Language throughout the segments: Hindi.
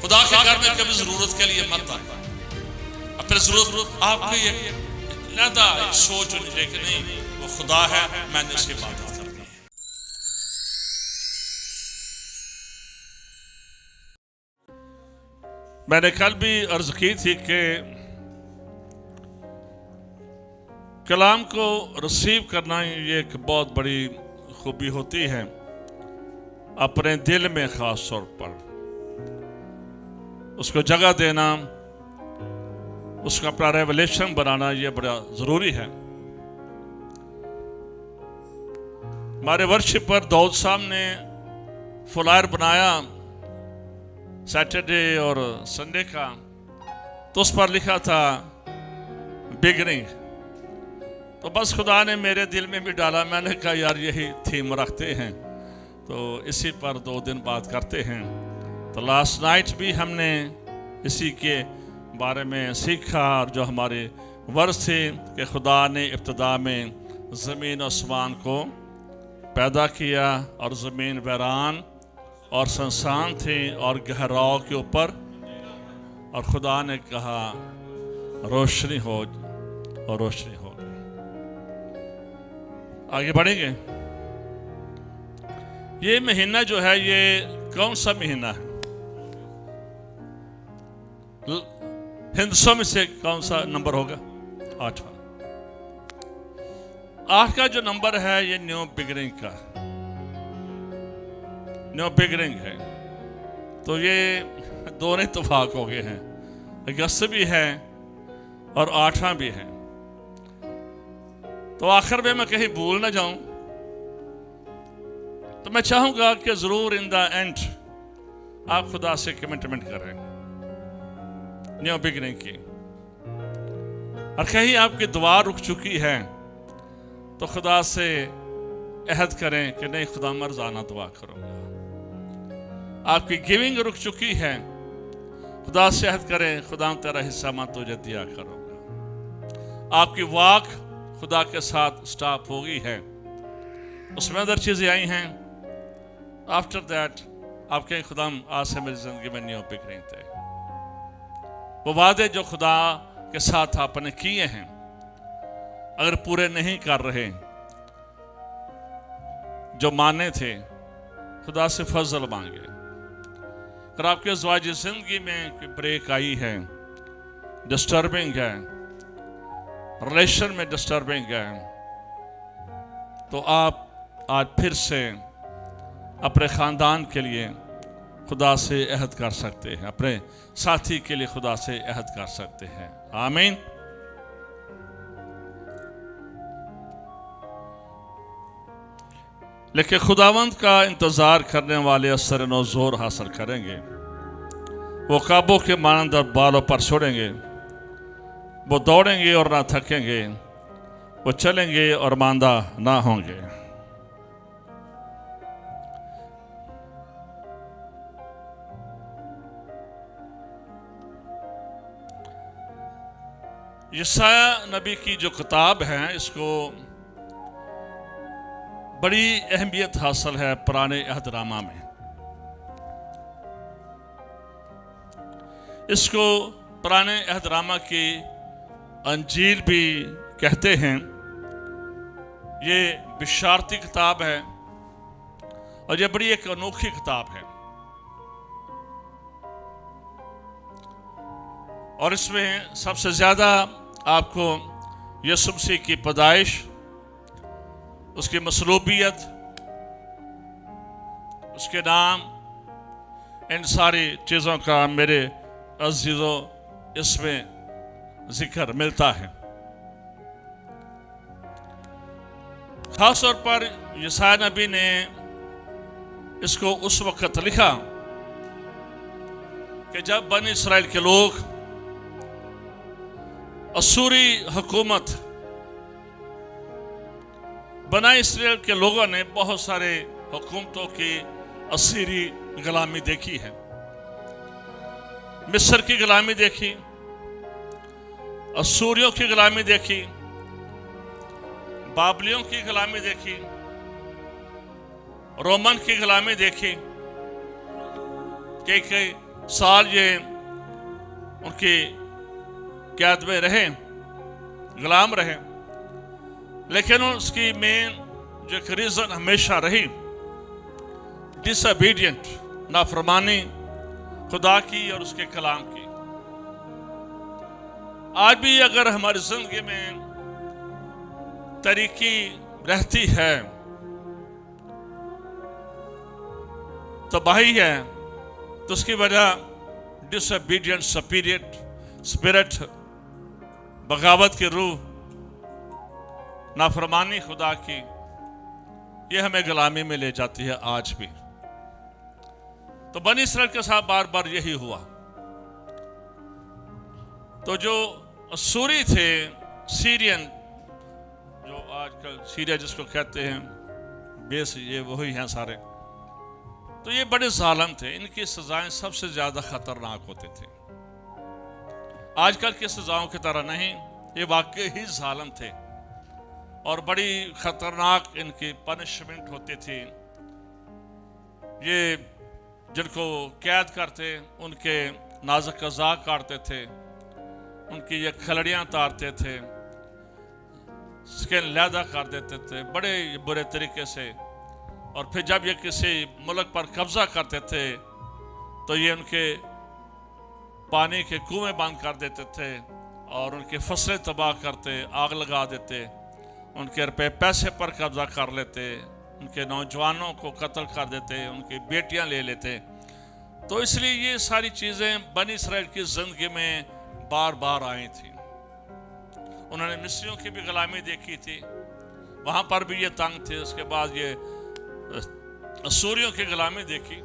खुदा के घर में कभी जरूरत के लिए मत आए, अपनी जरूरत आपकी एक लहदा एक सोच होनी चाहिए कि नहीं वो खुदा है, मैंने उसकी इबादत करनी है। मैंने कल भी अर्ज की थी कि कलाम को रिसीव करना ये एक बहुत बड़ी खूबी होती है, अपने दिल में खास तौर पर उसको जगह देना, उसका अपना रेवलेशन बनाना, ये बड़ा ज़रूरी है। हमारे वर्शिप पर दाऊद साहब ने फ्लायर बनाया सैटरडे और संडे का, तो उस पर लिखा था बिगनिंग। तो बस खुदा ने मेरे दिल में भी डाला, मैंने कहा यार यही थीम रखते हैं, तो इसी पर 2 दिन बात करते हैं। तो लास्ट नाइट भी हमने इसी के बारे में सीखा, और जो हमारे वर्ष थे कि खुदा ने इब्तिदा में ज़मीन और आसमान को पैदा किया, और ज़मीन वीरान और सुनसान थी और गहराव के ऊपर, और खुदा ने कहा रोशनी हो, और रोशनी हो गई। आगे बढ़ेंगे। ये महीना जो है ये कौन सा महीना है? हिंदुस्तान में से कौन सा नंबर होगा? 8वां। 8 का जो नंबर है ये न्यू बिगिनिंग का, न्यू बिगिनिंग है। तो ये दोनों इत्तेफाक हो गए हैं, अगस्त भी है और 8वां भी है। तो आखिर में मैं कहीं भूल ना जाऊं, तो मैं चाहूंगा कि जरूर इन द एंड आप खुदा से कमिटमेंट करें न्यू बिगिनिंग की, और कहीं आपकी दुआ रुक चुकी है तो खुदा से अहद करें कि नहीं खुदा मर्ज़ाना दुआ करूंगा। आपकी गिविंग रुक चुकी है, खुदा से अहद करें खुदा तेरा हिस्सा मैं तुझे दिया करूंगा। आपकी वाक खुदा के साथ स्टॉप हो गई है, उसमें अदर चीज़ें आई हैं, आफ्टर दैट आप कहें खुदा आज से मेरी जिंदगी में न्यू बिगिनिंग थे। वो वादे जो खुदा के साथ आपने किए हैं अगर पूरे नहीं कर रहे, जो माने थे, खुदा से फजल मांगे। अगर आपके ज़वाजी जिंदगी में कोई ब्रेक आई है, डिस्टर्बिंग है, रिलेशन में डिस्टर्बिंग है, तो आप आज फिर से अपने ख़ानदान के लिए खुदा से अहद कर सकते हैं, अपने साथी के लिए खुदा से अहद कर सकते हैं। आमीन। लेकिन खुदावंद का इंतज़ार करने वाले असर नो जोर हासिल करेंगे, वो काबू के मानंद और बालों पर छोड़ेंगे, वो दौड़ेंगे और ना थकेंगे, वो चलेंगे और मांदा ना होंगे। यशाया नबी की जो किताब है, इसको बड़ी अहमियत हासिल है पुराने अहदनामा में। इसको पुराने अहदनामा की अंजील भी कहते हैं। ये बिशारती किताब है और ये बड़ी एक अनोखी किताब है, और इसमें सबसे ज़्यादा आपको यीशु मसीह की पैदाइश, उसकी मसलूबियत, उसके नाम, इन सारी चीज़ों का मेरे अज़ीज़ों इसमें जिक्र मिलता है। खास तौर पर यशाया नबी ने इसको उस वक्त लिखा कि जब बनी इस्राएल के लोग असूरी हुकूमत, बना इस्राएल के लोगों ने बहुत सारे हुकूमतों की असीरी गुलामी देखी है। मिस्र की गुलामी देखी, असूरियों की गुलामी देखी, बाबलियों की गुलामी देखी, रोमन की गुलामी देखी, कई साल ये उनकी कैद में रहे, गुलाम रहे, लेकिन उसकी मेन जो एक रीजन हमेशा रही डिसोबीडियंट, नाफरमानी खुदा की और उसके कलाम की। आज भी अगर हमारी जिंदगी में तरीकी रहती है, तबाही है, तो उसकी वजह डिसोबीडियंट स्पिरिट, बगावत की रूह, नाफरमानी खुदा की, ये हमें गुलामी में ले जाती है आज भी। तो बनी इस्राएल के साथ बार बार यही हुआ। तो जो असूरी थे, सीरियन, जो आजकल सीरिया जिसको कहते हैं, बेस ये वही हैं सारे, तो ये बड़े जालिम थे। इनकी सजाएं सबसे ज्यादा खतरनाक होते थे, आजकल की सजाओं की तरह नहीं। ये वाकई ही जालिम थे और बड़ी खतरनाक इनकी पनिशमेंट होती थी। ये जिनको कैद करते उनके नाजुक अज़ा काटते थे, उनकी ये खलड़ियाँ तारते थे, स्किन लैदा कर देते थे बड़े बुरे तरीके से। और फिर जब ये किसी मुल्क पर कब्जा करते थे तो ये उनके पानी के कुएं बंद कर देते थे और उनकी फसलें तबाह करते, आग लगा देते, उनके रुपये पैसे पर कब्जा कर लेते, उनके नौजवानों को कत्ल कर देते, उनकी बेटियां ले लेते। तो इसलिए ये सारी चीज़ें बनी इस्राएल की ज़िंदगी में बार बार आई थी। उन्होंने मिस्रियों की भी गुलामी देखी थी, वहाँ पर भी ये तंग थे। उसके बाद ये असूरियों की गुलामी देखी।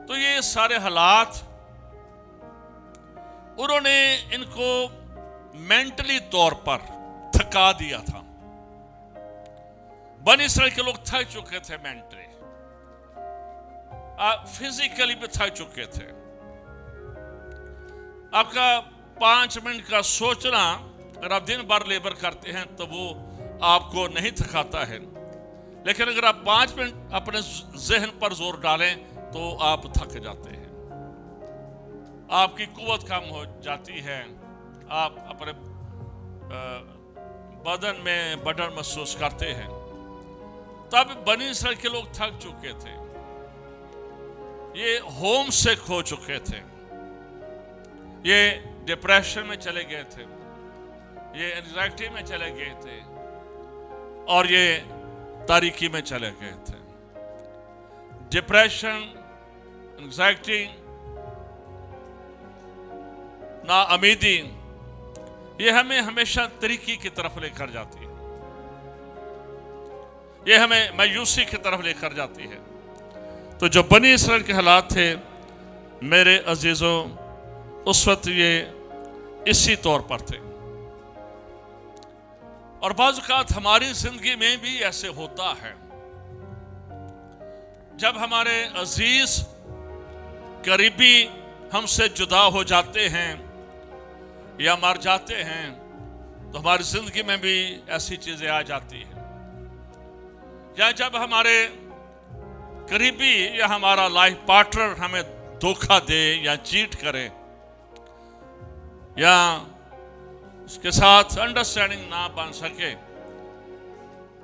तो ये सारे हालात उन्होंने इनको मेंटली तौर पर थका दिया था। बनी इस्राएल के लोग थक चुके थे, मेंटली, फिजिकली भी थक चुके थे। आपका 5 मिनट का सोचना, अगर आप दिन भर लेबर करते हैं तो वो आपको नहीं थकाता है, लेकिन अगर आप 5 मिनट अपने जहन पर जोर डालें तो आप थक जाते हैं, आपकी कुव्वत कम हो जाती है, आप अपने बदन में बदन महसूस करते हैं। तब बनी इस्राएल के लोग थक चुके थे, ये होम सिक हो चुके थे, ये डिप्रेशन में चले गए थे, ये एंजाइटी में चले गए थे और ये तारीकी में चले गए थे। डिप्रेशन, एंजाइटी, नाउमीदी, ये हमें हमेशा तरीकी की तरफ लेकर जाती है, ये हमें मायूसी की तरफ लेकर जाती है। तो जो बनी इस्राएल के हालात थे मेरे अजीजों, उस वक्त ये इसी तौर पर थे। और बाज़ औक़ात हमारी जिंदगी में भी ऐसे होता है, जब हमारे अजीज करीबी हमसे जुदा हो जाते हैं या मर जाते हैं, तो हमारी जिंदगी में भी ऐसी चीजें आ जाती हैं। या जब हमारे करीबी या हमारा लाइफ पार्टनर हमें धोखा दे या चीट करे या उसके साथ अंडरस्टैंडिंग ना बन सके,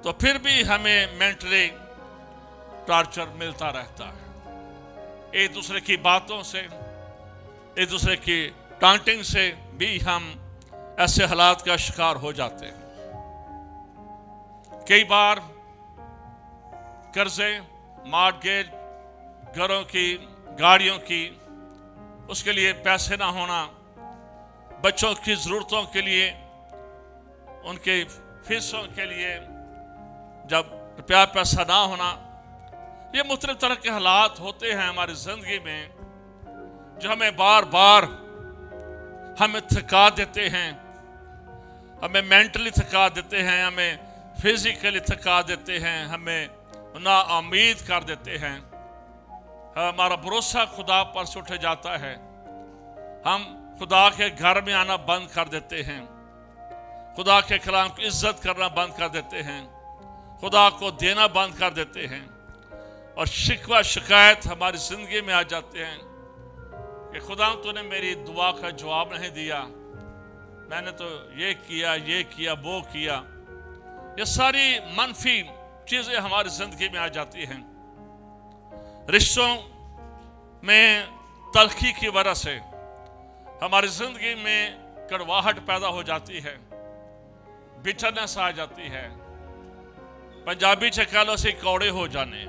तो फिर भी हमें मेंटली टॉर्चर मिलता रहता है। एक दूसरे की बातों से, एक दूसरे की टांटिंग से भी हम ऐसे हालात का शिकार हो जाते हैं। कई बार कर्जे, मॉर्गेज, घरों की, गाड़ियों की, उसके लिए पैसे ना होना, बच्चों की ज़रूरतों के लिए, उनके फीसों के लिए जब रुपया पैसा ना होना, ये मुख्तलिफ तरह के हालात होते हैं हमारी ज़िंदगी में जो हमें बार बार हमें थका देते हैं, हमें मेंटली थका देते हैं, हमें फिजिकली थका देते हैं, हमें नाउम्मीद कर देते हैं। हमारा भरोसा खुदा पर से उठ जाता है, हम खुदा के घर में आना बंद कर देते हैं, खुदा के कलाम की इज्जत करना बंद कर देते हैं, खुदा को देना बंद कर देते हैं और शिकवा शिकायत हमारी जिंदगी में आ जाते हैं। कि खुदा तूने मेरी दुआ का जवाब नहीं दिया, मैंने तो ये किया वो किया। ये सारी मनफी चीजें हमारी जिंदगी में आ जाती हैं। रिश्तों में तलखी की वजह से हमारी जिंदगी में कड़वाहट पैदा हो जाती है, बिटरनेस आ जाती है। पंजाबी च कह लो से कौड़े हो जाने।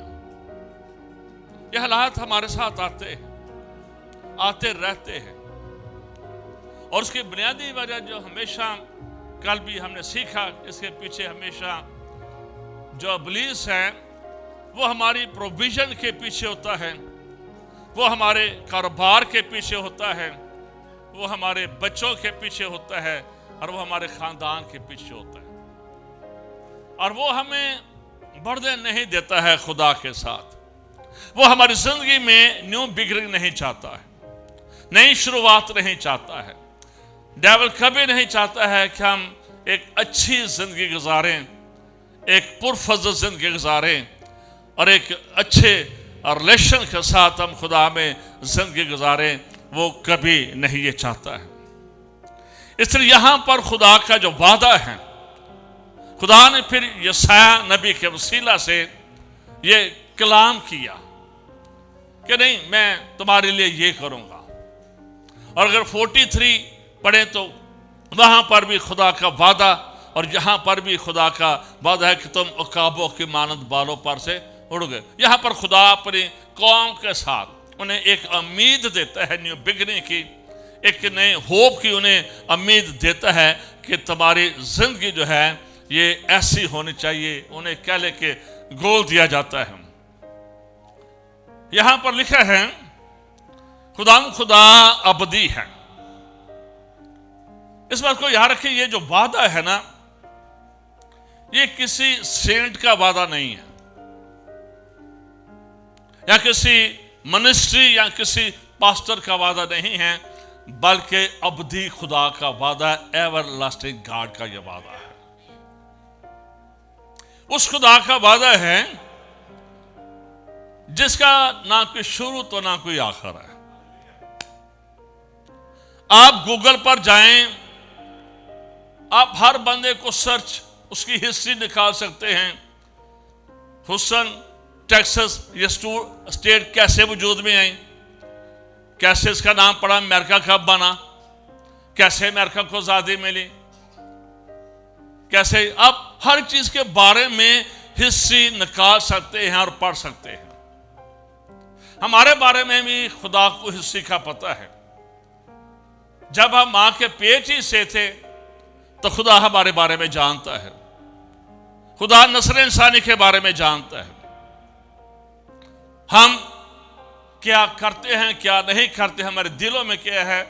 ये हालात हमारे साथ आते रहते हैं, और उसकी बुनियादी वजह जो हमेशा कल भी हमने सीखा, इसके पीछे हमेशा जो इब्लीस है वो हमारी प्रोविजन के पीछे होता है, वो हमारे कारोबार के पीछे होता है, वो हमारे बच्चों के पीछे होता है, और वो हमारे खानदान के पीछे होता है। और वो हमें बढ़ने नहीं देता है खुदा के साथ। वो हमारी जिंदगी में न्यू बिगिनिंग नहीं चाहता है, नई शुरुआत नहीं चाहता है। डेविल कभी नहीं चाहता है कि हम एक अच्छी जिंदगी गुजारें, एक पुरफज़ल जिंदगी गुजारें, और एक अच्छे रिलेशन के साथ हम खुदा में जिंदगी गुजारें। वो कभी नहीं ये चाहता है। इसलिए यहां पर खुदा का जो वादा है, खुदा ने फिर यशायाह नबी के वसीला से ये कलाम किया कि नहीं, मैं तुम्हारे लिए ये करूंगा। और अगर 43 पढ़े तो वहां पर भी खुदा का वादा, और यहां पर भी खुदा का वादा है कि तुम उकाबों की मानद बालों पर से उड़ गए। यहां पर खुदा अपनी कौम के साथ उन्हें एक उम्मीद देता है न्यू बिगनिंग की, एक नए होप की उन्हें उम्मीद देता है कि तुम्हारी जिंदगी जो है ये ऐसी होनी चाहिए। उन्हें कह लेके गोल दिया जाता है। यहां पर लिखा है खुदा अबदी है। इस बात को याद रखिए, ये जो वादा है ना, ये किसी सेंट का वादा नहीं है, या किसी मिनिस्ट्री या किसी पास्टर का वादा नहीं है, बल्कि अबदी खुदा का वादा, एवरलास्टिंग गॉड का यह वादा है। उस खुदा का वादा है जिसका ना कोई शुरू तो ना कोई आखिर है। आप गूगल पर जाएं, आप हर बंदे को सर्च, उसकी हिस्ट्री निकाल सकते हैं। हुसन टेक्सास ये स्टेट कैसे वजूद में आई, कैसे इसका नाम पड़ा, अमेरिका कब बना, कैसे अमेरिका को आजादी मिली, कैसे आप हर चीज के बारे में हिस्ट्री निकाल सकते हैं और पढ़ सकते हैं। हमारे बारे में भी खुदा को हिस्ट्री का पता है। जब हम मां के पेट ही से थे तो खुदा हमारे बारे में जानता है। खुदा नस्ल इंसानी के बारे में जानता है। हम क्या करते हैं क्या नहीं करते, हमारे दिलों में क्या है,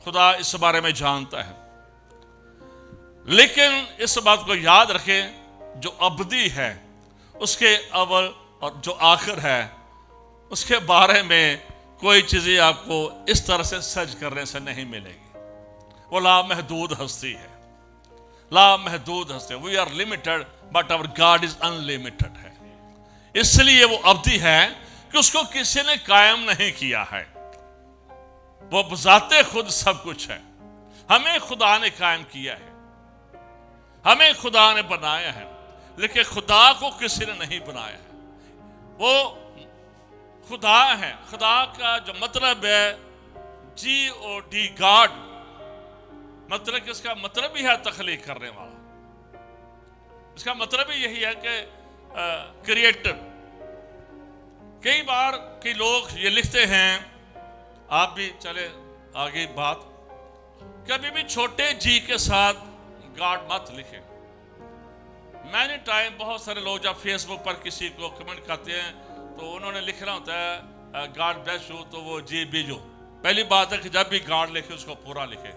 खुदा इस बारे में जानता है। लेकिन इस बात को याद रखें, जो अबदी है उसके अव्वल और जो आखिर है उसके बारे में कोई चीजें आपको इस तरह से सर्च करने से नहीं मिलेगी। वो लामहदूद हस्ती है, लामहदूद हस्ती। We are limited but our God is unlimited है। इसलिए वो अवधि है कि उसको किसी ने कायम नहीं किया है। वो बजाते खुद सब कुछ है। हमें खुदा ने कायम किया है, हमें खुदा ने बनाया है, लेकिन खुदा को किसी ने नहीं बनाया है। वो खुदा है। खुदा का जो मतलब है GOD, गॉड, मतलब इसका मतलब ही है तख्लीक करने वाला। इसका मतलब ही यही है कि क्रिएटर। कई बार के लोग ये लिखते हैं, आप भी चले आगे बात, कभी भी छोटे जी के साथ गॉड मत लिखे। मैंने टाइम बहुत सारे लोग जब फेसबुक पर किसी को कमेंट करते हैं तो उन्होंने लिखना होता है गॉड ब्लेस यू, तो वो जी बीजो। पहली बात है कि जब भी गॉड लिखे उसको पूरा लिखे,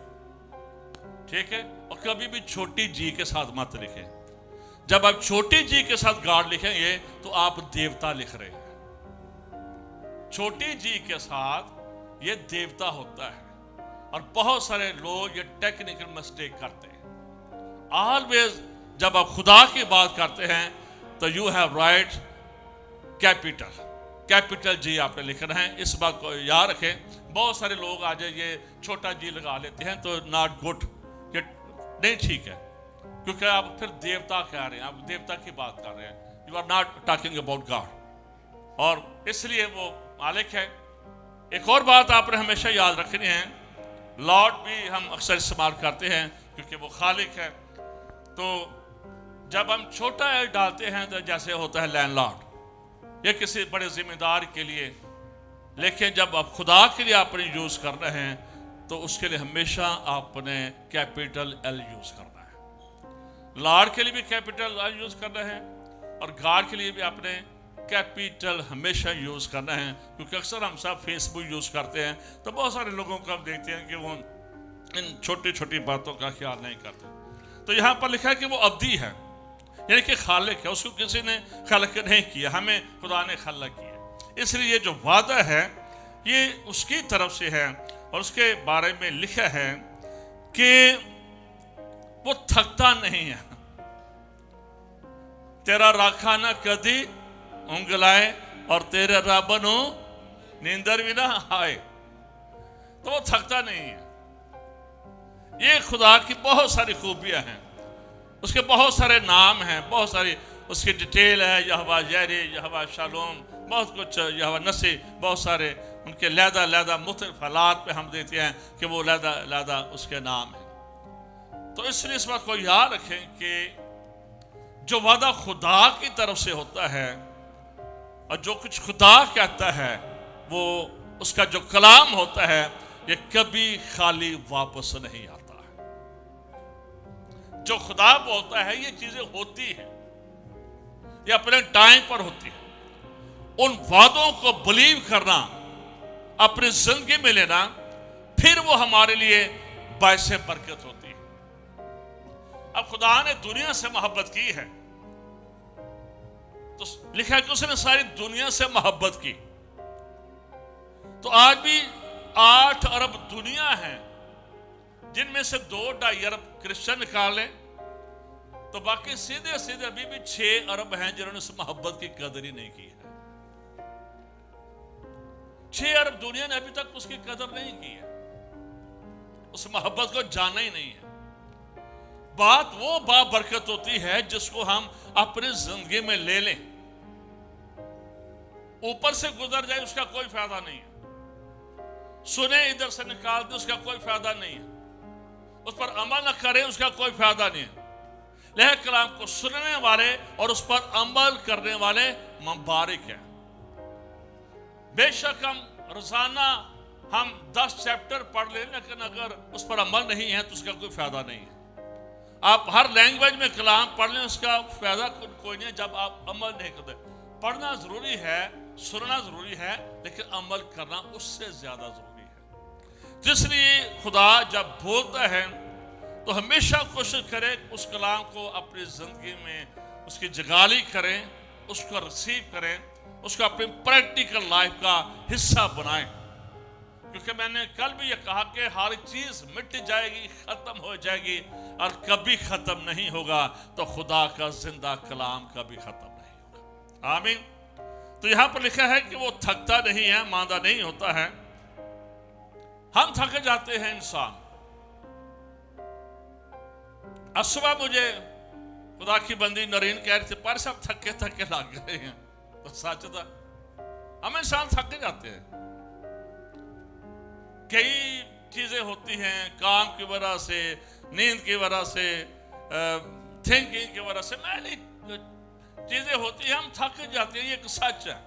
ठीक है। और कभी भी छोटी जी के साथ मत लिखे। जब आप छोटी जी के साथ गॉड लिखेंगे तो आप देवता लिख रहे हैं। छोटी जी के साथ ये देवता होता है। और बहुत सारे लोग ये टेक्निकल मिस्टेक करते हैं। ऑलवेज जब आप खुदा की बात करते हैं तो you have right capital G आपने लिखना है। इस बात को याद रखें। बहुत सारे लोग आज ये छोटा जी लगा लेते हैं तो नॉट गुड, ये नहीं ठीक है, क्योंकि आप फिर देवता कह रहे हैं, आप देवता की बात कर रहे हैं। You are not talking about God, और इसलिए वो मालिक है। एक और बात आपने हमेशा याद रखनी है, लॉर्ड भी हम अक्सर इस्तेमाल करते हैं क्योंकि वो खालिक है। तो जब हम छोटा एल डालते हैं तो जैसे होता है लैंडलॉर्ड, ये किसी बड़े जिम्मेदार के लिए, लेकिन जब आप खुदा के लिए आपने यूज कर रहे हैं तो उसके लिए हमेशा आपने कैपिटल एल यूज करना है। लॉर्ड के लिए भी कैपिटल एल यूज करना है और गॉड के लिए भी आपने कैपिटल हमेशा यूज करना है। क्योंकि अक्सर हम सब फेसबुक यूज करते हैं तो बहुत सारे लोगों को हम देखते हैं कि वो इन छोटी छोटी बातों का ख्याल नहीं करते। तो यहाँ पर लिखा है कि वो अब्दी है, यानी कि खालिक है, उसको किसी ने खलक नहीं किया, हमें खुदा ने खलक किया। इसलिए ये जो वादा है ये उसकी तरफ से है और उसके बारे में लिखा है कि वो थकता नहीं है। तेरा राखाना कदी उंगलाए और तेरे राबनो नींदर भी ना आए, तो वो थकता नहीं है। ये खुदा की बहुत सारी खूबियां हैं, उसके बहुत सारे नाम हैं, बहुत सारी उसकी डिटेल है। यहोवा जैरे, यहोवा शालोम, बहुत कुछ, यहोवा नसी, बहुत सारे उनके लैदा मुख्तलिफ हालात पे हम देखते हैं कि वो लैदा उसके नाम है। तो इसलिए इस बात को याद रखें कि जो वादा खुदा की तरफ से होता है और जो कुछ खुदा कहता है, वो उसका जो कलाम होता है ये कभी खाली वापस नहीं आता। जो खुदा बोलता है ये चीजें होती हैं, ये अपने टाइम पर होती है। उन वादों को बिलीव करना, अपनी जिंदगी में लेना, फिर वो हमारे लिए बायसे बरकत होती है। अब खुदा ने दुनिया से मोहब्बत की है तो लिखा है कि उसने सारी दुनिया से मोहब्बत की। तो आज भी 8 अरब दुनिया है, जिनमें से 2-2.5 अरब क्रिश्चियन निकाले तो बाकी सीधे सीधे अभी भी 6 अरब हैं जिन्होंने उस मोहब्बत की कदर ही नहीं की है। 6 अरब दुनिया ने अभी तक उसकी कदर नहीं की है, उस मोहब्बत को जाना ही नहीं है। बात वो बाबरकत होती है जिसको हम अपनी जिंदगी में ले लें, ऊपर से गुजर जाए उसका कोई फायदा नहीं है, सुने इधर से निकाल दे उसका कोई फायदा नहीं है, उस पर अमल न करें उसका कोई फायदा नहीं है। लेकिन कलाम को सुनने वाले और उस पर अमल करने वाले मुबारक हैं। बेशक हम रोजाना हम 10 चैप्टर पढ़ लें, लेकिन अगर उस पर अमल नहीं है तो उसका कोई फायदा नहीं है। आप हर लैंग्वेज में कलाम पढ़ लें, उसका फायदा कोई नहीं है जब आप अमल नहीं करते। पढ़ना जरूरी है, सुनना जरूरी है, लेकिन अमल करना उससे ज्यादा जरूरी है। इसलिए खुदा जब बोलता है तो हमेशा कोशिश करें उस कलाम को अपनी जिंदगी में उसकी जगाली करें, उसको रिसीव करें, उसको अपनी प्रैक्टिकल लाइफ का हिस्सा बनाएं। क्योंकि मैंने कल भी ये कहा कि हर चीज मिट जाएगी, खत्म हो जाएगी और कभी खत्म नहीं होगा, तो खुदा का जिंदा कलाम कभी खत्म नहीं होगा। आमीन। तो यहां पर लिखा है कि वो थकता नहीं है, मांदा नहीं होता है। हम थक जाते हैं इंसान। आज सुबह मुझे खुदा की बंदी नरीन कह रही थी, पर सब थके थके लग गए हैं। तो सच था, हम इंसान थक जाते हैं। कई चीजें होती हैं, काम की वजह से, नींद की वजह से, थिंकिंग की वजह से, मैंने चीजें होती हैं, हम थक जाते हैं। ये एक सच है,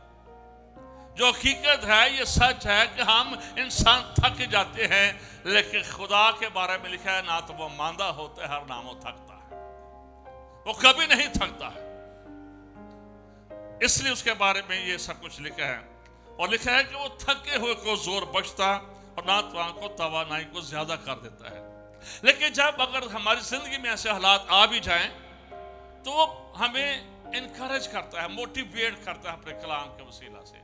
जो हकीकत है, ये सच है कि हम इंसान थक जाते हैं। लेकिन खुदा के बारे में लिखा है, ना तो वो मांदा होता है और ना वो थकता है, वो कभी नहीं थकता है। इसलिए उसके बारे में ये सब कुछ लिखा है। और लिखा है कि वो थके हुए को जोर बख्शता और ना को तवानाई को ज्यादा कर देता है। लेकिन जब अगर हमारी जिंदगी में ऐसे हालात आ भी जाएं तो वो हमें इनकरेज करता है, मोटिवेट करता है अपने कलाम के वसीला से।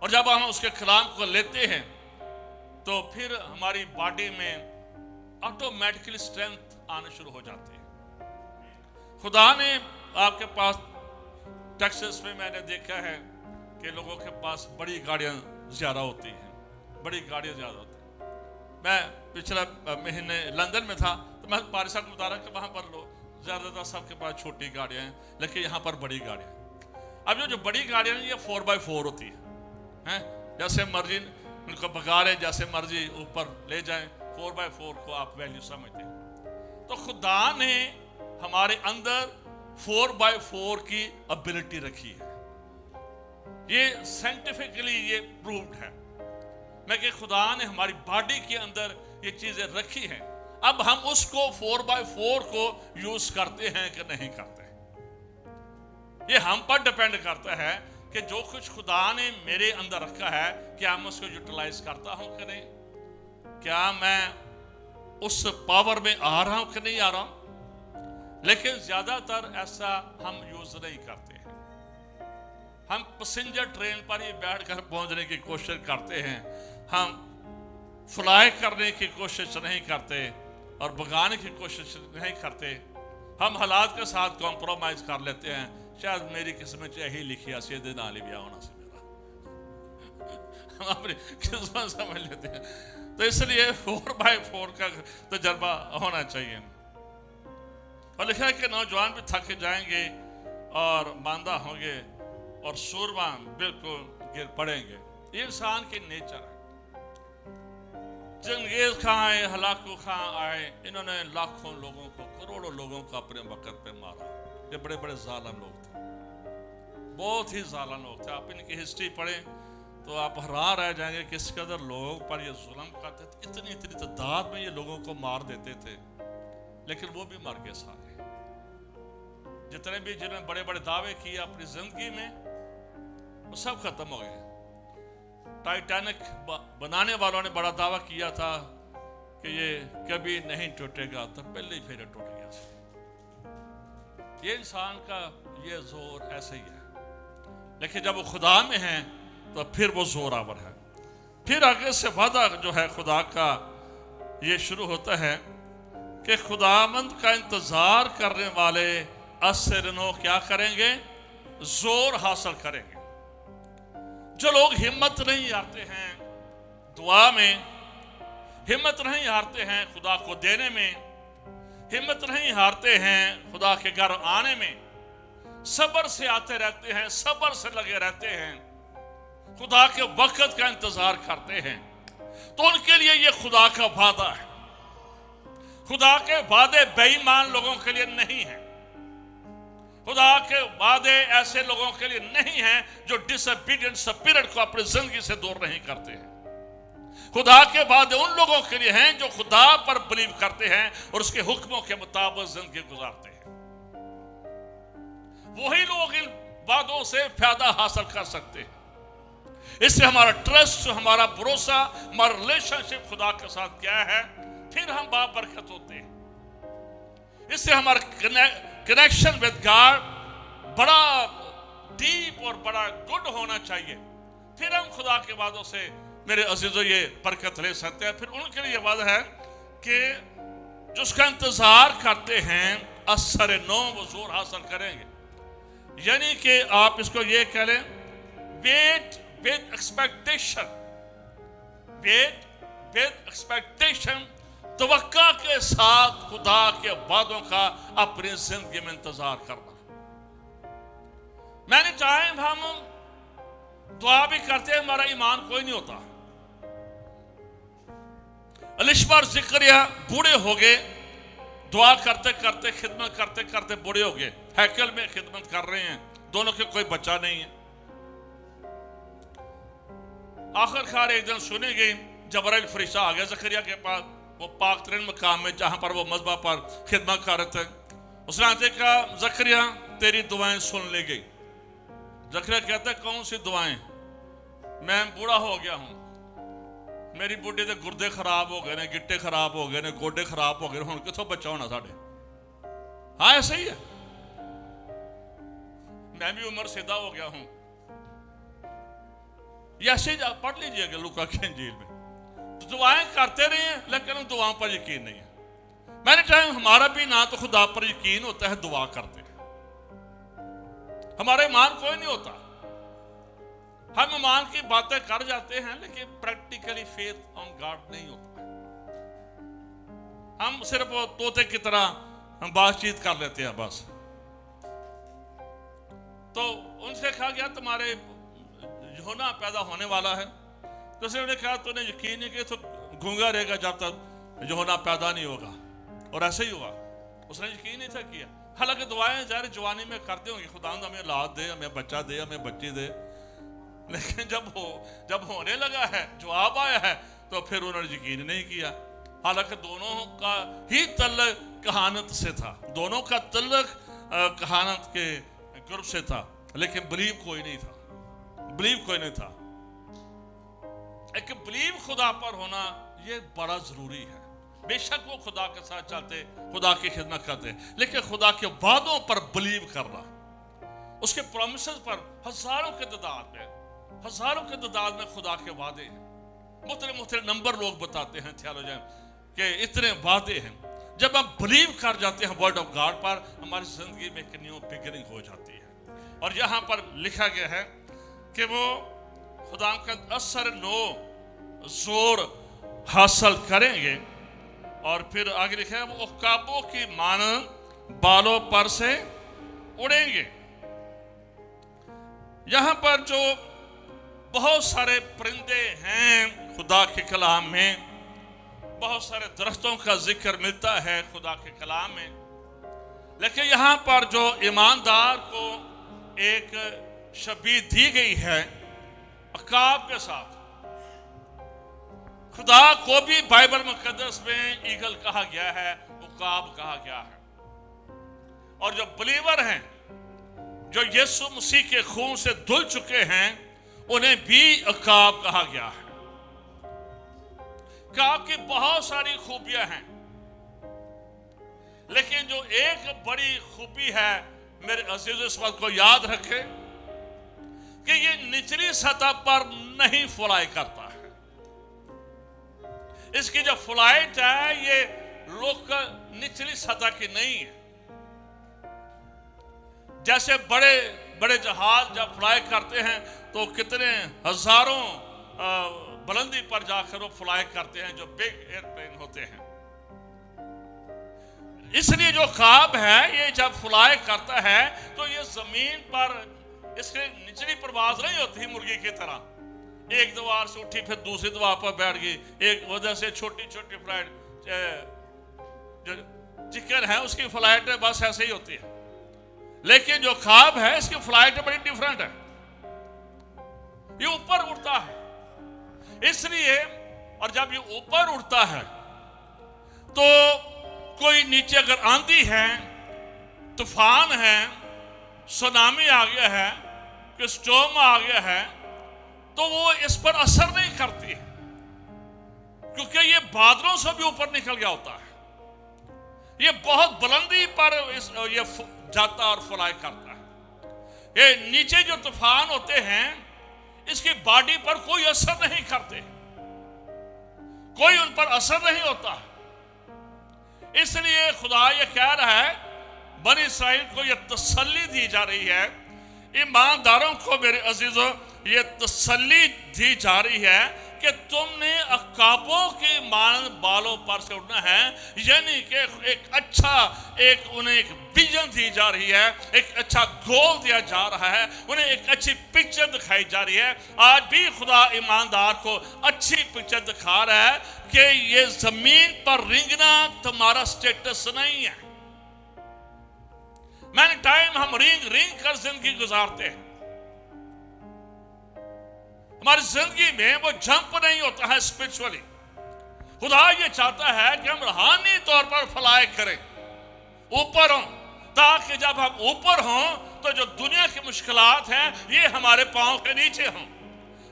और जब हम उसके कलाम को लेते हैं तो फिर हमारी बॉडी में ऑटोमेटिकली स्ट्रेंथ आने शुरू हो जाती है। खुदा ने आपके पास टेक्सास में मैंने देखा है कि लोगों के पास बड़ी गाड़ियां ज़्यादा होती हैं, बड़ी गाड़ियां ज़्यादा होती हैं। मैं पिछले महीने लंदन में था तो मैं पारिस साहब को बता रहा कि वहाँ पर लोग ज़्यादातर सबके पास छोटी गाड़ियाँ हैं, लेकिन यहाँ पर बड़ी गाड़ियाँ हैं। अब जो बड़ी गाड़ियाँ हैं ये 4x4 होती हैं, जैसे मर्जी उनको भगाड़े, जैसे मर्जी ऊपर ले जाएं, 4x4 को आप वैल्यू समझते हैं। तो खुदा ने हमारे अंदर 4x4 की एबिलिटी रखी है, ये साइंटिफिकली ये प्रूव्ड है। मैं कि खुदा ने हमारी बॉडी के अंदर ये चीजें रखी हैं, अब हम उसको 4x4 को यूज करते हैं कि नहीं करते, ये हम पर डिपेंड करता है कि जो कुछ खुदा ने मेरे अंदर रखा है क्या मैं उसको यूटिलाइज करता हूं कि नहीं, क्या मैं उस पावर में आ रहा हूं कि नहीं आ रहा हूं। लेकिन ज्यादातर ऐसा हम यूज नहीं करते हैं, हम पैसेंजर ट्रेन पर ही बैठकर पहुंचने की कोशिश करते हैं, हम फ्लाई करने की कोशिश नहीं करते और भगाने की कोशिश नहीं करते। हम हालात के साथ कॉम्प्रोमाइज कर लेते हैं, शायद मेरी किस्मत यही लिखी है, सीधे नाली ब्याह होना से मेरा हम अपनी किस्मत समझ लेते हैं। तो इसलिए 4x4 का तजर्बा होना चाहिए। और लिखा है कि नौजवान भी थक जाएंगे और मांदा होंगे और सूरमा बिल्कुल गिर पड़ेंगे। ये इंसान की नेचर है। चंगेज खां आए, हलाकू खां आए, इन्होंने लाखों लोगों को, करोड़ों लोगों को अपने वक्त पे मारा। ये बड़े बड़े जालिम लोग थे, बहुत ही जालिम लोग थे। आप इनकी हिस्ट्री पढ़ें तो आप हैरान रह जाएंगे किस कदर लोग पर ये जुल्म करते थे। इतनी इतनी तादाद में ये लोगों को मार देते थे, लेकिन वो भी मर गए सारे। जितने भी जिन्होंने बड़े बड़े दावे किए अपनी जिंदगी में, वो सब खत्म हो गए। टाइटैनिक बनाने वालों ने बड़ा दावा किया था कि ये कभी नहीं टूटेगा, तो पहले ही फिर टूट गया। ये इंसान का ये जोर ऐसे ही है, लेकिन जब वो खुदा में है तो फिर वो जोरावर है। फिर आगे से वादा जो है खुदा का ये शुरू होता है कि खुदावंद का इंतजार करने वाले असरनो क्या करेंगे, जोर हासिल करेंगे। जो लोग हिम्मत नहीं हारते हैं दुआ में, हिम्मत नहीं हारते हैं खुदा को देने में, हिम्मत नहीं हारते हैं खुदा के घर आने में, सब्र से आते रहते हैं, सब्र से लगे रहते हैं, खुदा के वक्त का इंतजार करते हैं, तो उनके लिए ये खुदा का वादा है। खुदा के वादे बेईमान लोगों के लिए नहीं है। खुदा के वादे ऐसे लोगों के लिए नहीं हैं जो डिसोबीडिएंट स्पिरिट को अपनी जिंदगी से दूर नहीं करते हैं। खुदा के वादे उन लोगों के लिए हैं जो खुदा पर बिलीव करते हैं और उसके हुक्मों के मुताबिक जिंदगी गुजारते हैं। वही लोग इन वादों से फायदा हासिल कर सकते हैं। इससे हमारा ट्रस्ट, हमारा भरोसा, हमारा रिलेशनशिप खुदा के साथ क्या है, फिर हम बाबरकत होते हैं। इससे हमारा कनेक्शन विद गॉड बड़ा डीप और बड़ा गुड होना चाहिए। फिर हम खुदा के वादों से मेरे अजीजों ये बरकत ले सकते हैं। फिर उनके लिए वादा है कि जो उसका इंतजार करते हैं असर नो वो जोर हासिल करेंगे। यानी कि आप इसको ये कह लें, wait with expectation, wait with expectation, तवक्का के साथ खुदा के वादों का अपनी जिंदगी में इंतजार करना। मैंने टाइम हम दुआ भी करते हैं, हमारा ईमान कोई नहीं होता। एलीशा और ज़करिया बूढ़े हो गए, दुआ करते करते, खिदमत करते करते बूढ़े हो गए, हैकल में खिदमत कर रहे हैं, दोनों के कोई बच्चा नहीं है। आखिरकार एक दिन सुनी गई, जबराइल फरिश्ता आ गया ज़करिया के पास, वो पाक तरीन मकाम में जहां पर वो मज़बा पर खिदमत कर रहे थे। उसने कहा, ज़करिया तेरी दुआएं सुन ली गई। ज़करिया कहता है, कौन सी दुआएं? मैं बूढ़ा हो गया हूं, मेरी बुढ़ी के गुर्दे खराब हो गए ने, गिट्टे खराब हो गए ने, गोडे खराब हो गए, हुण किथों बच्चा होना साडे। हाँ ऐसा ही है, मैं भी उम्र सीधा हो गया हूं। ऐसे ही पढ़ लीजिएगा लूका की इंजील में, तो दुआएं करते रहे हैं लेकिन उन दुआओं पर यकीन नहीं है। मैंने टाइम हमारा भी ना तो खुदा पर यकीन होता है, दुआ करते हैं, हमारा ईमान कोई नहीं होता। हम ईमान की बातें कर जाते हैं लेकिन प्रैक्टिकली फेथ ऑन गॉड नहीं होता। हम सिर्फ वो तोते की तरह हम बातचीत कर लेते हैं बस। तो उनसे कहा गया तुम्हारे यूहन्ना पैदा होने वाला है, तो उसने कहा तूने यकीन नहीं किया तो गूंगा रहेगा जब तक यूहन्ना पैदा नहीं होगा। और ऐसे ही हुआ, उसने यकीन नहीं था किया। हालांकि दुआएं जारी जवानी में करते होंगे, खुदा हमें औलाद दे, हमें बच्चा दे, हमें बच्ची दे, लेकिन जब होने लगा है, जवाब आया है, तो फिर उन्होंने यकीन नहीं किया। हालांकि दोनों का ही तल्लक कहानत से था, दोनों का तल्लक कहानत के ग्रुप से था, लेकिन बिलीव कोई नहीं था, बिलीव कोई नहीं था। एक बिलीव खुदा पर होना ये बड़ा जरूरी है। बेशक वो खुदा के साथ चलते, खुदा की खिदमत करते, लेकिन खुदा के वादों पर बिलीव करना, उसके प्रोमिसेस पर हजारों के तादाद में खुदा के वादे हैं। मुख्तलिफ नंबर लोग बताते हैं थियोलॉजियन कि इतने वादे हैं। जब हम बिलीव कर जाते हैं वर्ड ऑफ गॉड पर, हमारी जिंदगी में एक न्यू बिगिनिंग हो जाती है। और यहाँ पर लिखा गया है कि वो खुदा का असर नो जोर हासिल करेंगे। और फिर आगे लिखा है वो उकाबों की मानन बालों पर से उड़ेंगे। यहाँ पर जो बहुत सारे परिंदे हैं खुदा के कलाम में, बहुत सारे दरख्तों का जिक्र मिलता है खुदा के कलाम में, लेकिन यहाँ पर जो ईमानदार को एक शबीह दी गई है अकाब के साथ। खुदा को भी बाइबल मुकद्दस में ईगल कहा गया है, उकाब कहा गया है। और जो बिलीवर हैं, जो यीशु मसीह के खून से धुल चुके हैं, उन्हें भी अकाब कहा गया है। अकाब की बहुत सारी खूबियां हैं, लेकिन जो एक बड़ी खूबी है, मेरे अजीज इस बात को याद रखें कि ये निचली सतह पर नहीं फ्लाई करता है। इसकी जो फ्लाइट है ये लोकल निचली सतह की नहीं है। जैसे बड़े बड़े जहाज जब फ्लाई करते हैं तो कितने हजारों बुलंदी पर जाकर वो फ्लाई करते हैं, जो बिग एयरप्लेन होते हैं। इसलिए जो ख्वाब है ये जब फ्लाई करता है तो ये जमीन पर इसके निचली परवाज नहीं होती मुर्गी की तरह, एक दीवार से उठी फिर दूसरी दीवार पर बैठ गई। एक वजह से छोटी छोटी फ्लाइट जो चिकन है उसकी फ्लाइट बस ऐसे ही होती है, लेकिन जो ख्वाब है इसकी फ्लाइट बड़ी डिफरेंट है, ये ऊपर उड़ता है। इसलिए और जब ये ऊपर उड़ता है तो कोई नीचे अगर आंधी है, तूफान है, सुनामी आ गया है, कि स्टॉर्म आ गया है, तो वो इस पर असर नहीं करती है, क्योंकि ये बादलों से भी ऊपर निकल गया होता है। ये बहुत बुलंदी पर ये जाता और फ्लाई करता है। ये नीचे जो तूफान होते हैं इसकी बॉडी पर कोई असर नहीं करते, कोई उन पर असर नहीं होता। इसलिए खुदा ये कह रहा है, बनी इस्राइल को ये तसल्ली दी जा रही है, ईमानदारों को मेरे अजीजों ये तसल्ली दी जा रही है कि तुमने अकाबों के मानन बालों पर से उड़ना है। यानी कि एक अच्छा उन्हें एक विजन दी जा रही है, एक अच्छा गोल दिया जा रहा है, उन्हें एक अच्छी पिक्चर दिखाई जा रही है। आज भी खुदा ईमानदार को अच्छी पिक्चर दिखा रहा है कि ये जमीन पर रिंगना तुम्हारा स्टेटस नहीं है। मैंने टाइम हम रिंग कर जिंदगी गुजारते हैं, हमारी जिंदगी में वो जंप नहीं होता है स्पिरिचुअली। खुदा ये चाहता है कि हम रूहानी तौर पर फ्लाई करें, ऊपर हों, ताकि जब हम ऊपर हों तो जो दुनिया की मुश्किलात हैं ये हमारे पांव के नीचे हों,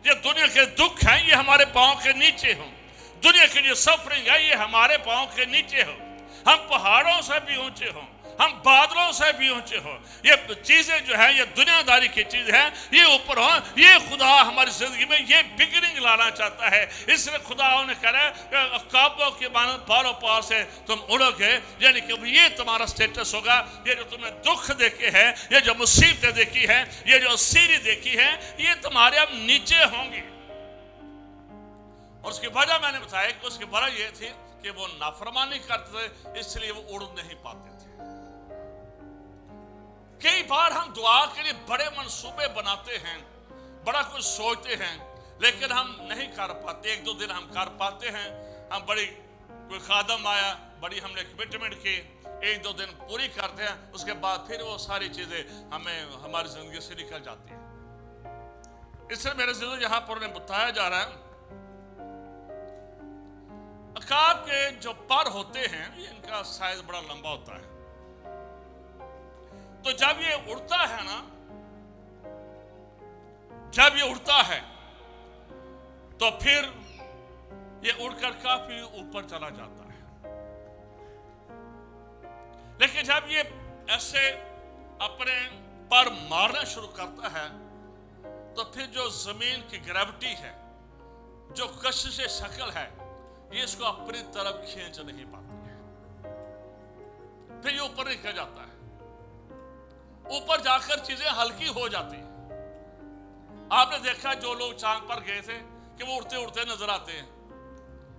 ये दुनिया के दुख हैं ये हमारे पांव के नीचे हों, दुनिया की जो सफरिंग है ये हमारे पांव के नीचे हो। हम पहाड़ों से भी ऊंचे हों, हम बादलों से भी ऊंचे हो, ये चीजें जो है, ये दुनियादारी की चीज है, ये ऊपर हो, ये खुदा हमारी जिंदगी में ये बिगनिंग लाना चाहता है। इसलिए खुदा ने कहा काबों के पारों पार से तुम उड़ोगे, यानी कि ये तुम्हारा स्टेटस होगा। ये जो तुमने दुख देखे हैं, ये जो मुसीबतें देखी है, ये जो सीढ़ी देखी है, ये तुम्हारे अब नीचे होंगी। और उसकी वजह मैंने बताया कि उसकी वजह ये थी कि वो नाफरमानी करते थे, इसलिए वो उड़ नहीं पाते थे। कई बार हम दुआ के लिए बड़े मंसूबे बनाते हैं, बड़ा कुछ सोचते हैं, लेकिन हम नहीं कर पाते। एक दो दिन हम कर पाते हैं, हम बड़ी कोई खादम आया, बड़ी हमने कमिटमेंट की, एक दो दिन पूरी करते हैं, उसके बाद फिर वो सारी चीजें हमें हमारी जिंदगी से निकल जाती है। इससे मेरे से यहां पर बताया जा रहा है, अकाब के जो पर होते हैं, इनका साइज बड़ा लंबा होता है। तो जब ये उड़ता है ना, जब ये उड़ता है तो फिर ये उड़कर काफी ऊपर चला जाता है। लेकिन जब ये ऐसे अपने पर मारना शुरू करता है तो फिर जो जमीन की ग्रेविटी है, जो कशिश शक्ल है, ये इसको अपनी तरफ खींच नहीं पाती है। फिर ये ऊपर निकल जाता है, ऊपर जाकर चीजें हल्की हो जाती है। आपने देखा जो लोग चांद पर गए थे कि वो उड़ते उड़ते नजर आते हैं,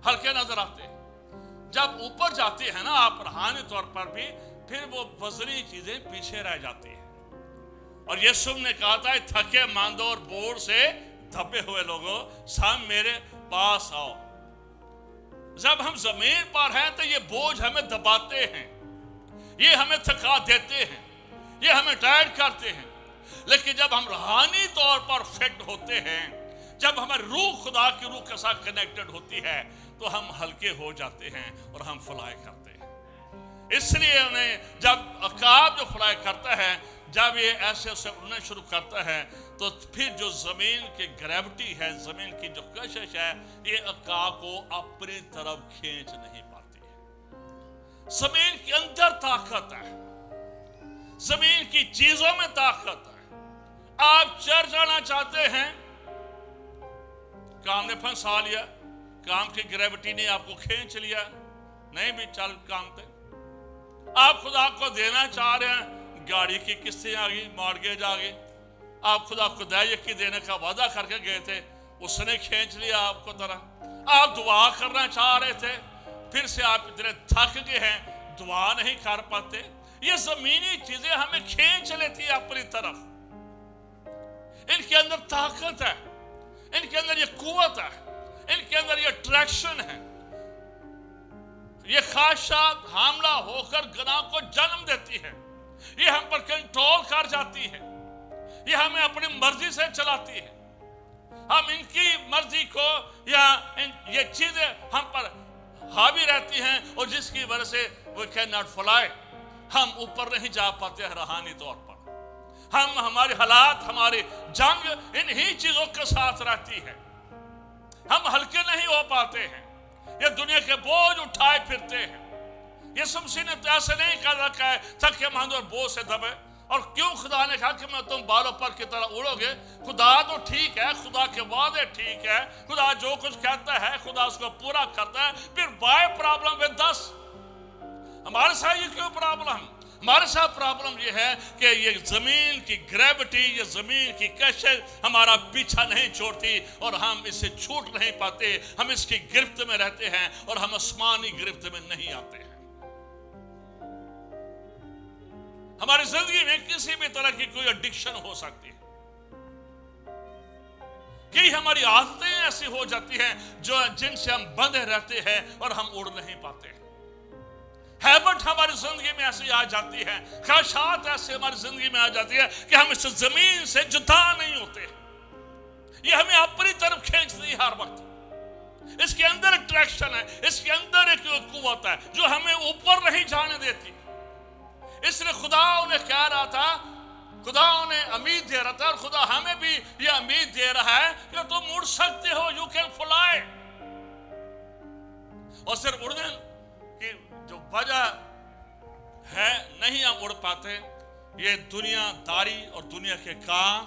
हल्के नजर आते हैं। जब ऊपर जाते हैं ना आप रूहानी तौर पर भी, फिर वो वजनी चीजें पीछे रह जाती है। और यीशु ने कहा था, थके मांदो और बोर से दबे हुए लोगों, सब मेरे पास आओ। जब हम जमीन पर हैं तो ये बोझ हमें दबाते हैं, ये हमें थका देते हैं, ये हमें टायर्ड करते हैं। लेकिन जब हम रूहानी तौर पर फिट होते हैं, जब हमारी रूह खुदा की रूह के साथ कनेक्टेड होती है, तो हम हल्के हो जाते हैं और हम फ्लाई करते हैं। इसलिए उन्हें जब अकाब जो फ्लाई करता है, जब ये ऐसे ऐसे उड़ना शुरू करता है, तो फिर जो जमीन की ग्रेविटी है, जमीन की जो कशिश है, ये अकाब को अपनी तरफ खींच नहीं पाती है। जमीन के अंदर ताकत है, जमीन की चीजों में ताकत है। आप चर्च जाना चाहते हैं, काम ने फंसा लिया, काम की ग्रेविटी ने आपको खींच लिया, नहीं भी चल काम पे। आप खुदा को देना चाह रहे हैं, गाड़ी की किस्तें आ गई, मॉर्गेज आ गई, आप खुदा को दायकी देने का वादा करके गए थे, उसने खींच लिया आपको तरह। आप दुआ करना चाह रहे थे, फिर से आप इतने थक गए हैं, दुआ नहीं कर पाते। ये जमीनी चीजें हमें खींच लेती है अपनी तरफ। इनके अंदर ताकत है, इनके अंदर ये कुव्वत है, इनके अंदर ये अट्रैक्शन है। ये ख्वाहिशात हमला होकर गुनाह को जन्म देती है, ये हम पर कंट्रोल कर जाती है, ये हमें अपनी मर्जी से चलाती है। हम इनकी मर्जी को या ये चीजें हम पर हावी रहती हैं, और जिसकी वजह से वी कैन नॉट फ्लाई, हम ऊपर नहीं जा पाते हैं रूहानी तौर पर। हम हमारे हालात, हमारी जंग इन्हीं चीजों के साथ रहती है। हम हल्के नहीं हो पाते हैं, ये दुनिया के बोझ उठाए फिरते हैं। ये मसीह ने तो ऐसे नहीं कर रखा है थके मांदो और बोझ से दबे। और क्यों खुदा ने कहा कि मैं तुम बालों पर की तरह उड़ोगे? खुदा तो ठीक है, खुदा के वादे ठीक है, खुदा जो कुछ कहता है खुदा उसको पूरा करता है। फिर वाई प्रॉब्लम विद अस? हमारे साथ ये क्यों प्रॉब्लम? हमारे साथ प्रॉब्लम ये है कि ये जमीन की ग्रेविटी, ये जमीन की कशिश हमारा पीछा नहीं छोड़ती और हम इससे छूट नहीं पाते। हम इसकी गिरफ्त में रहते हैं और हम आसमानी गिरफ्त में नहीं आते हैं। हमारी जिंदगी में किसी भी तरह की कोई एडिक्शन हो सकती है, कई हमारी आदतें ऐसी हो जाती हैं जो जिनसे हम बंधे रहते हैं और हम उड़ नहीं पाते। हैबिट हमारी जिंदगी में ऐसी आ जाती है, ख्वाहिशात ऐसे हमारी जिंदगी में आ जाती है कि हम इस जमीन से जुदा नहीं होते। ये हमें अपनी तरफ खींचती है हर वक्त। इसके अंदर अट्रैक्शन है, इसके अंदर एक कुव्वत है जो हमें ऊपर नहीं जाने देती। इसलिए खुदा उन्हें कह रहा था, खुदा उन्हें उम्मीद दे रहा था, और खुदा हमें भी ये उम्मीद दे रहा है कि तुम उड़ सकते हो, यू कैन फ्लाई। और सिर्फ उड़ने की जो वजह है, नहीं हम उड़ पाते। ये दुनियादारी और दुनिया के काम,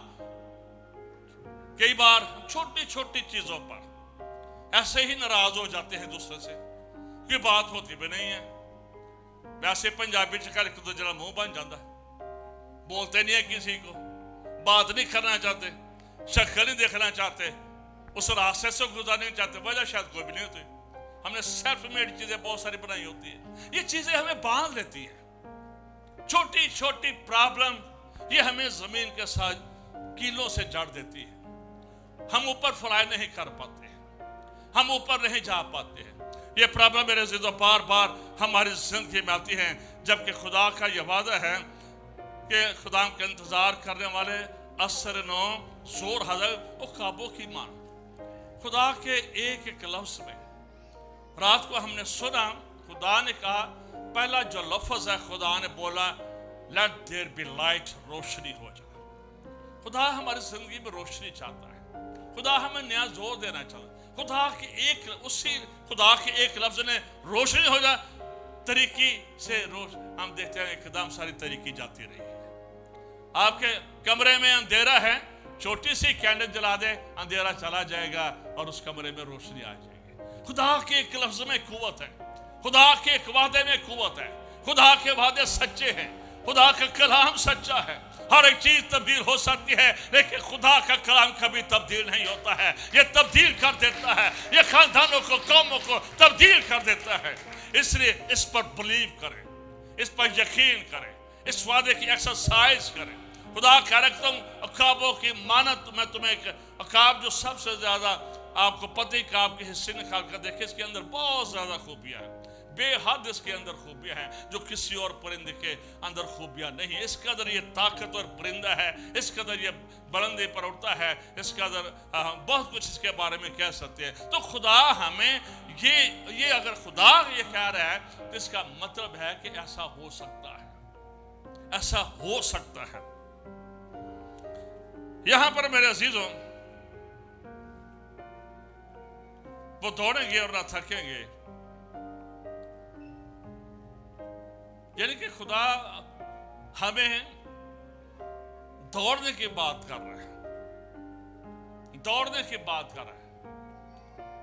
कई बार छोटी छोटी चीजों पर ऐसे ही नाराज हो जाते हैं दूसरे से कि बात होती भी नहीं है। वैसे पंजाबी च एक दूजे का मुंह बन जाता है, बोलते नहीं है किसी को, बात नहीं करना चाहते, शक्ल नहीं देखना चाहते, उस रास्ते से गुजरना नहीं चाहते। वजह शायद कोई भी नहीं होती, हमने सेल्फ मेड चीजें बहुत सारी बनाई होती है। ये चीजें हमें बांध लेती है, छोटी छोटी प्रॉब्लम ये हमें जमीन के साथ कीलों से जड़ देती है। हम ऊपर फ्लाई नहीं कर पाते, हम ऊपर नहीं जा पाते हैं। ये प्रॉब्लम मेरे ज़िंदगी बार बार हमारी जिंदगी में आती है, जबकि खुदा का यह वादा है कि खुदा के इंतजार करने वाले असर नो शोर हजर वो काबू की मान। खुदा के एक एक लफ्ज में रात को हमने सुना, खुदा ने कहा, पहला जो लफ्ज है खुदा ने बोला, लेट देयर बी लाइट, रोशनी हो जाए। खुदा हमारी जिंदगी में रोशनी चाहता है, खुदा हमें नया जोर देना चाहता है। खुदा के एक लफ्ज ने रोशनी हो जाए, तरीकी से रोज हम देखते हैं एकदम सारी तरीकी जाती रही है। आपके कमरे में अंधेरा है, छोटी सी कैंडल जला दे, अंधेरा चला जाएगा और उस कमरे में रोशनी आ जाएगी। खुदा के एक लफ्ज में कुव्वत है, खुदा के एक वादे में कुव्वत है। खुदा के वादे सच्चे हैं, खुदा का कलाम सच्चा है। हर एक चीज तब्दील हो सकती है, लेकिन खुदा का कलाम कभी तब्दील नहीं होता है। ये तब्दील कर देता है, ये खानदानों को, कौमों को तब्दील कर देता है। इसलिए इस पर बिलीव करें, इस पर यकीन करें, इस वादे की एक्सरसाइज करें। खुदा कह रहा हूं अकाबों की मानत, मैं तुम्हें एक अकाब जो सबसे ज्यादा आपको पति का आपके हिस्से निकाल कर देखे, इसके अंदर बहुत ज्यादा खूबियां है, बेहद इसके अंदर खूबियां हैं जो किसी और परिंदे के अंदर खूबियां नहीं। इस कदर ये ताकतवर परिंदा है, इस कदर ये बुलंदी पर उड़ता है, इस कदर बहुत कुछ इसके बारे में कह सकते हैं। तो खुदा हमें ये अगर खुदा ये कह रहा है तो इसका मतलब है कि ऐसा हो सकता है, ऐसा हो सकता है। यहां पर मेरे अजीजों, वो दौड़ेंगे और ना थकेंगे, यानी कि खुदा हमें दौड़ने की बात कर रहा है, दौड़ने की बात कर रहा है।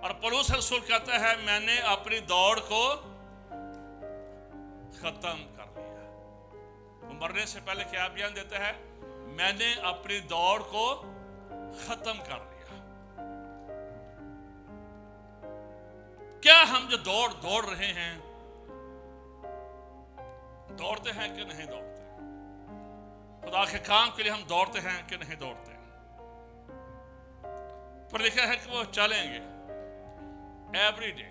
और पौलुस रसूल कहता है, मैंने अपनी दौड़ को खत्म कर लिया। वो मरने से पहले क्या बयान देता है? मैंने अपनी दौड़ को खत्म कर लिया। क्या हम जो दौड़ रहे हैं, दौड़ते हैं कि नहीं दौड़ते? खुदा के काम के लिए हम दौड़ते हैं कि नहीं दौड़ते? पर लिखा है कि वो चलेंगे एवरी डे।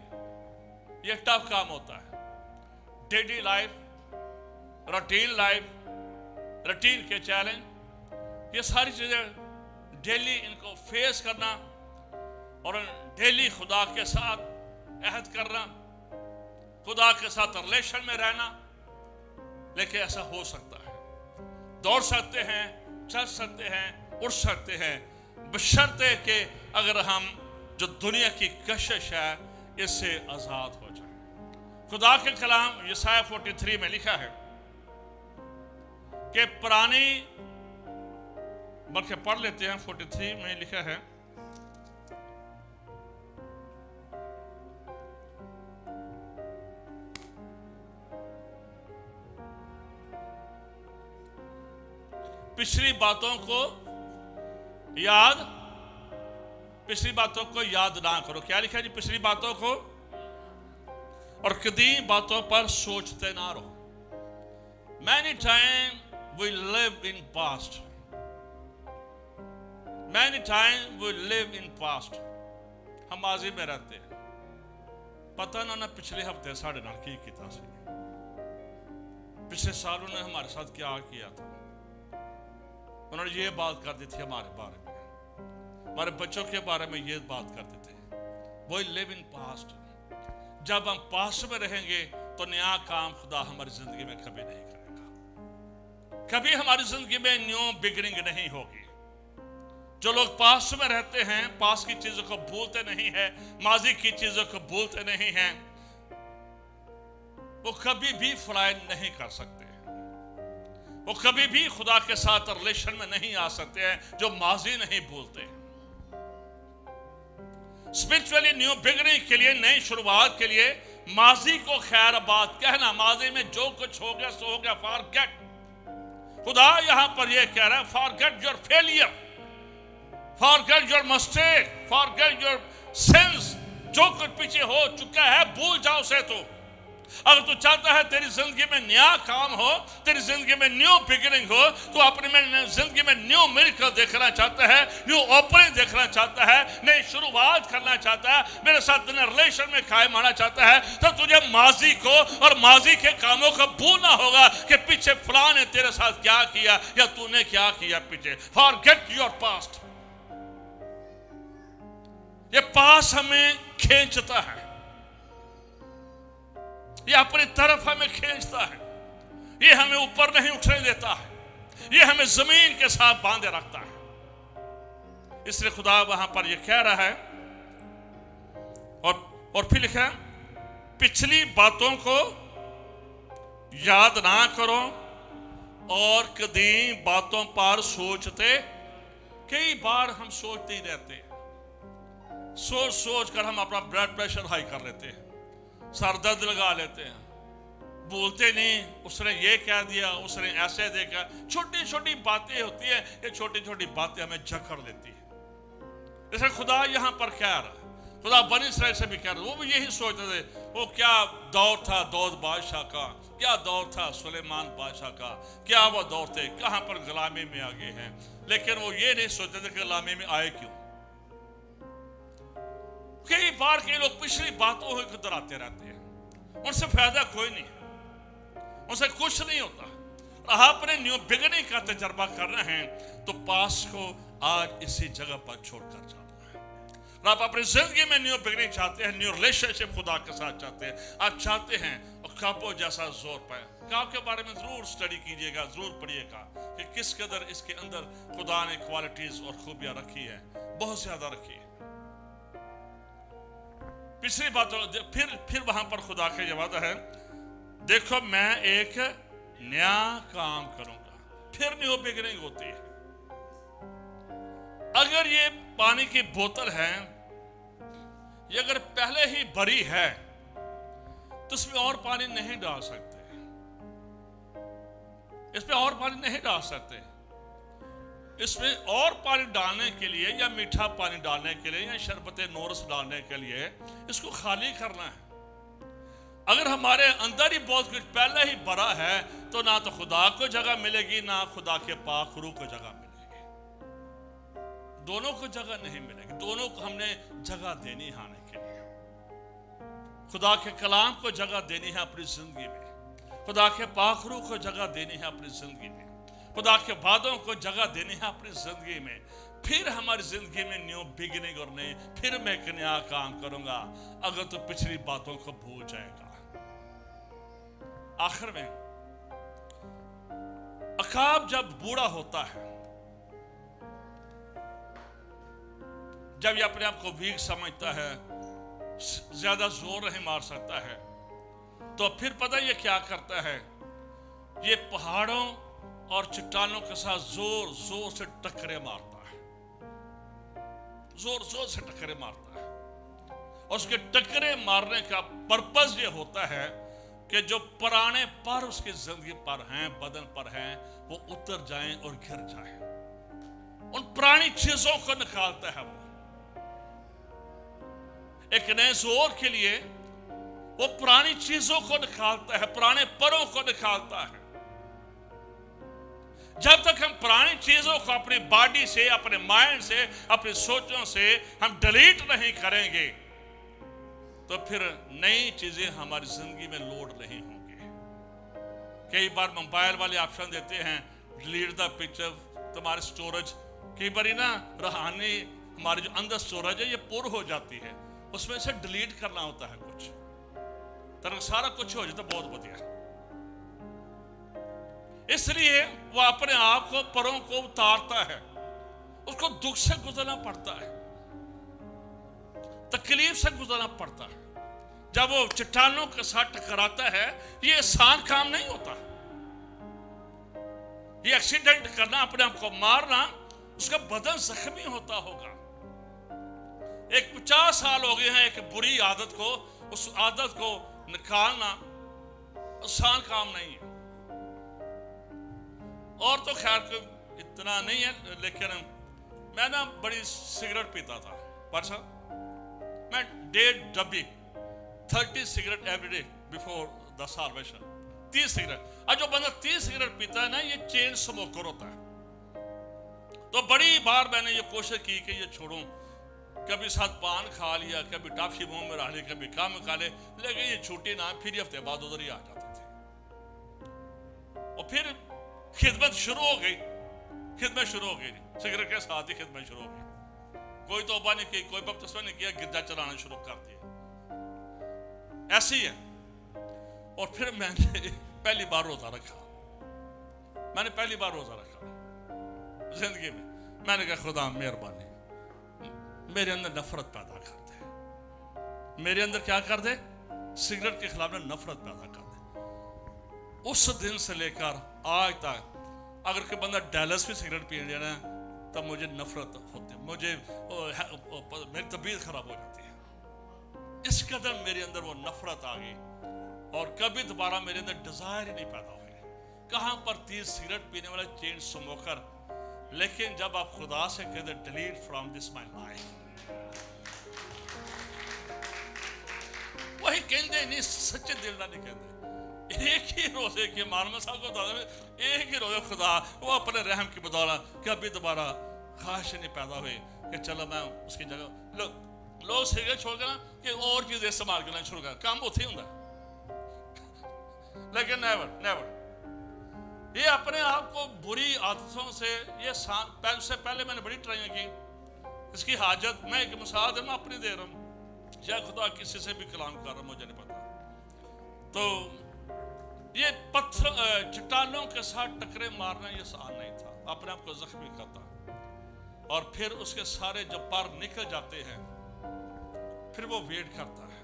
ये टफ काम होता है, डेली लाइफ, रूटीन के चैलेंज, ये सारी चीजें डेली इनको फेस करना और डेली खुदा के साथ अहद करना, खुदा के साथ रिलेशन में रहना। लेकिन ऐसा हो सकता है, दौड़ सकते हैं, चल सकते हैं, उड़ सकते हैं, बशर्ते कि अगर हम जो दुनिया की कशिश है इससे आजाद हो जाए। खुदा के कलाम यशाया 43 में लिखा है कि पुरानी, बल्कि पढ़ लेते हैं, 43 में लिखा है, पिछली बातों को याद ना करो। क्या लिखा है जी? पिछली बातों को और कदीम बातों पर सोचते ना रहो। Many times we live in past. Many times we live in past. हम माजी में रहते हैं, पता ना पिछले हफ्ते साढ़े नाल की कीता सी, पिछले साल उन्होंने हमारे साथ क्या किया था। उन्होंने ये बात कर दी थी हमारे बारे में, हमारे बच्चों के बारे में ये बात करते थे। वो लिव इन पास्ट। जब हम पास्ट में रहेंगे तो नया काम खुदा हमारी जिंदगी में कभी नहीं करेगा, कभी हमारी जिंदगी में न्यू बिगिनिंग नहीं होगी। जो लोग पास्ट में रहते हैं, पास्ट की चीजों को भूलते नहीं है, माजी की चीजों को भूलते नहीं हैं, वो कभी भी फ्लाई नहीं कर सकते, वो कभी भी खुदा के साथ रिलेशन में नहीं आ सकते हैं जो माजी नहीं भूलते। स्पिरिचुअली न्यू बिगनिंग के लिए, नई शुरुआत के लिए माजी को खैराबाद कहना, माजी में जो कुछ हो गया सो हो गया, फॉरगेट। खुदा यहां पर यह कह रहा है, forget your failure, forget your mistake, forget your sins. जो कुछ पीछे हो चुका है भूल जाओ उसे। तो अगर तू चाहता है तेरी जिंदगी में नया काम हो, तेरी जिंदगी में न्यू बिगिनिंग हो, तो अपने में जिंदगी में न्यू मिरेकल देखना चाहता है, न्यू ओपनिंग देखना चाहता है, नई शुरुआत करना चाहता है, मेरे साथ रिलेशन में कायम आना चाहता है, तो तुझे माजी को और माजी के कामों को भूलना होगा कि पीछे फलां ने तेरे साथ क्या किया या तूने क्या किया पीछे। Forget your past. ये पास हमें खींचता है, ये अपनी तरफ हमें खींचता है, ये हमें ऊपर नहीं उठने देता है, ये हमें जमीन के साथ बांधे रखता है। इसलिए खुदा वहां पर ये कह रहा है और फिर लिखा, पिछली बातों को याद ना करो और कदीम बातों पर सोचते। कई बार हम सोचते ही रहते हैं, सोच सोच कर हम अपना ब्लड प्रेशर हाई कर लेते हैं, सर दर्द लगा लेते हैं, बोलते नहीं, उसने ये कह दिया, उसने ऐसे देखा। छोटी छोटी बातें होती है, ये छोटी छोटी बातें हमें जकड़ लेती है। जैसे खुदा यहां पर कह रहा है, खुदा बनी इसराइल से भी कह रहा है, वो भी यही सोचते थे। वो क्या दौर था दाऊद बादशाह का, क्या दौर था सुलेमान बादशाह का, क्या वो दौर थे, कहां पर गुलामी में आ गए हैं। लेकिन वो ये नहीं सोचते थे कि गुलामी में आए क्यों। कई बार के लोग पिछली बातों को दोहराते रहते हैं, उनसे फायदा कोई नहीं, उनसे कुछ नहीं होता। आपने न्यू बिगिनिंग का तजर्बा करना है तो पास को आज इसी जगह पर छोड़कर जाना है। आप अपनी जिंदगी में न्यू बिगिनिंग चाहते हैं, न्यू रिलेशनशिप खुदा के साथ चाहते हैं, आप चाहते हैं और काबो जैसा जोर पाए। काब के बारे में जरूर स्टडी कीजिएगा, जरूर पढ़िएगा कि किस कदर इसके अंदर खुदा ने क्वालिटीज और खूबियां रखी है, बहुत ज्यादा रखी है। पिछली बातों फिर वहां पर खुदा का ये वादा है, देखो मैं एक नया काम करूंगा। फिर न्यू बिगिनिंग होती है। अगर ये पानी की बोतल है, ये अगर पहले ही भरी है तो इसमें और पानी नहीं डाल सकते, इसमें और पानी नहीं डाल सकते। इसमें और पानी डालने के लिए या मीठा पानी डालने के लिए या शरबत नोरस डालने के लिए इसको खाली करना है। अगर हमारे अंदर ही बहुत कुछ पहले ही भरा है तो ना तो खुदा को जगह मिलेगी, ना खुदा के पाक रूह को जगह मिलेगी। दोनों को जगह नहीं मिलेगी, दोनों को हमने जगह देनी है आने के लिए। खुदा के कलाम को जगह देनी है अपनी जिंदगी में, खुदा के पाक रूह को जगह देनी है अपनी जिंदगी में, खुदा के वादों को जगह देनी है अपनी जिंदगी में। फिर हमारी जिंदगी में न्यू बिगिनिंग और नई, फिर मैं एक नया काम करूंगा। अगर तो पिछली बातों को भूल जाएगा। आखिर में अकाब जब बूढ़ा होता है, जब ये अपने आप को वीक समझता है, ज्यादा जोर नहीं मार सकता है, तो फिर पता ये क्या करता है, ये पहाड़ों और चट्टानों के साथ जोर जोर से टक्करे मारता है, जोर जोर से टक्करे मारता है। और उसके टक्करे मारने का पर्पस ये होता है कि जो पुराने पर उसकी जिंदगी पर हैं, बदन पर हैं, वो उतर जाएं और गिर जाएं। उन पुरानी चीजों को निकालता है वो एक नए जोर के लिए। वो पुरानी चीजों को निकालता है, पुराने परों को निकालता है। जब तक हम पुरानी चीजों को अपनी बॉडी से, अपने माइंड से, अपनी सोचों से हम डिलीट नहीं करेंगे तो फिर नई चीजें हमारी जिंदगी में लोड नहीं होंगी। कई बार मोबाइल वाले ऑप्शन देते हैं, डिलीट द पिक्चर, तुम्हारी स्टोरेज। कई बार ना रूहानी हमारी जो अंदर स्टोरेज है ये पूरी हो जाती है, उसमें से डिलीट करना होता है कुछ, तो सारा कुछ हो जाता, बहुत बढ़िया। इसलिए वो अपने आप को, परों को उतारता है। उसको दुख से गुजरना पड़ता है, तकलीफ से गुजरना पड़ता है, जब वो चट्टानों के साथ टकराता है, ये आसान काम नहीं होता। ये एक्सीडेंट करना, अपने आप को मारना, उसका बदन जख्मी होता होगा। एक 50 साल हो गए हैं एक बुरी आदत को, उस आदत को निकालना आसान काम नहीं है। और तो खैर इतना नहीं है, लेकिन मैं ना बड़ी सिगरेट पीता था। परसा मैं 1.5 डब्बी 30 cigarette every day before the salvation. 30 cigarette. और जो बंदा 30 सिगरेट पीता है ना, ये चेन स्मोकर होता है। तो बड़ी बार मैंने ये कोशिश की कि ये छोड़ूं, कभी साथ पान खा लिया, कभी टॉफी मुंह में डाली, कभी काम खा ले, लेकिन ये छूटी ना। फिर हफ्ते बाद उधर ही आ जाते थे। और फिर खिदमत शुरू हो गई, खिदमत शुरू हो गई, सिगरेट के साथ ही खिदमत शुरू हो गई। कोई तौबा नहीं की, कोई बपतिस्मा नहीं किया, गिद्दा चलाना शुरू कर दिया। ऐसे ही है। और फिर मैंने पहली बार रोजा रखा। मैंने पहली बार रोजा रखा जिंदगी में। मैंने कहा खुदा मेहरबानी, मेरे अंदर नफरत पैदा कर दे। मेरे अंदर क्या कर दे? सिगरेट के खिलाफ में नफरत पैदा कर दे। उस दिन से लेकर आज तक अगर कोई बंदा डैलस में सिगरेट पी लेना, तब मुझे नफरत होती है, मुझे मेरी तबीयत खराब हो जाती है। इस कदर मेरे अंदर वो नफरत आ गई और कभी दोबारा मेरे अंदर डिजायर ही नहीं पैदा हुई। कहां पर 30 सिगरेट पीने वाला चेन स्मोकर। लेकिन जब आप खुदा से कहते delete from this my life, वही कहते नहीं, सच्चे दिल ना नहीं कहते। एक ही रोजे के मालूम साहब को बता दें, एक ही रोजे खुदा वो अपने रहम की बदौलत कभी दोबारा ख्वाहिश नहीं पैदा हुई कि चलो मैं उसकी जगह लोग सिगरेट छोड़ के ना कि और चीजें इस्तेमाल करना शुरू कर, काम होते ही होता। लेकिन नेवर नेवर, ये अपने आप को बुरी आदतों से, ये से पहले मैंने बड़ी ट्राई की। इसकी हाजत मैं एक मिसाल दे, मैं अपनी दे रहा हूँ, शायद खुदा किसी से भी कलाम कर रहा हूँ, मुझे नहीं पता। तो ये पत्थर चट्टानों के साथ टकरे मारना ये आसान नहीं था। अपने आप को जख्मी करता और फिर उसके सारे जब पर निकल जाते हैं, फिर वो वेट करता है,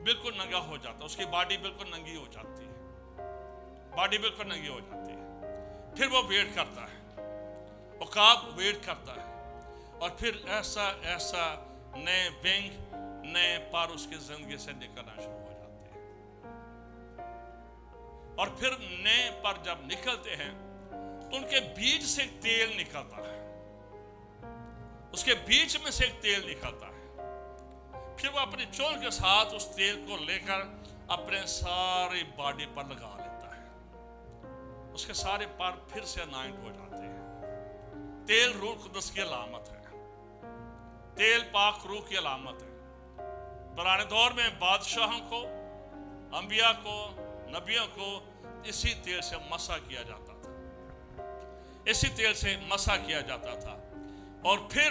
बिल्कुल नंगा हो जाता है, उसकी बॉडी बिल्कुल नंगी हो जाती है, बॉडी बिल्कुल नंगी हो जाती है। फिर वो वेट करता है, उकाब वेट करता है, और फिर ऐसा ऐसा नए विंग नए पर उसकी जिंदगी से निकलना शुरू हो जाते हैं। और फिर नए पर जब निकलते हैं तो उनके बीच से तेल निकलता है, उसके बीच में से एक तेल निकलता है। फिर वो अपनी चोल के साथ उस तेल को लेकर अपने सारी बॉडी पर लगा लेता है। उसके सारे पर फिर से अनाइंट हो जाते हैं। तेल रूह कुदस की अलामत है, तेल पाक रूह की अलामत है। पुराने दौर में बादशाहों को, अंबिया को, नबियों को इसी तेल से मसा किया जाता था, इसी तेल से मसा किया जाता था। और फिर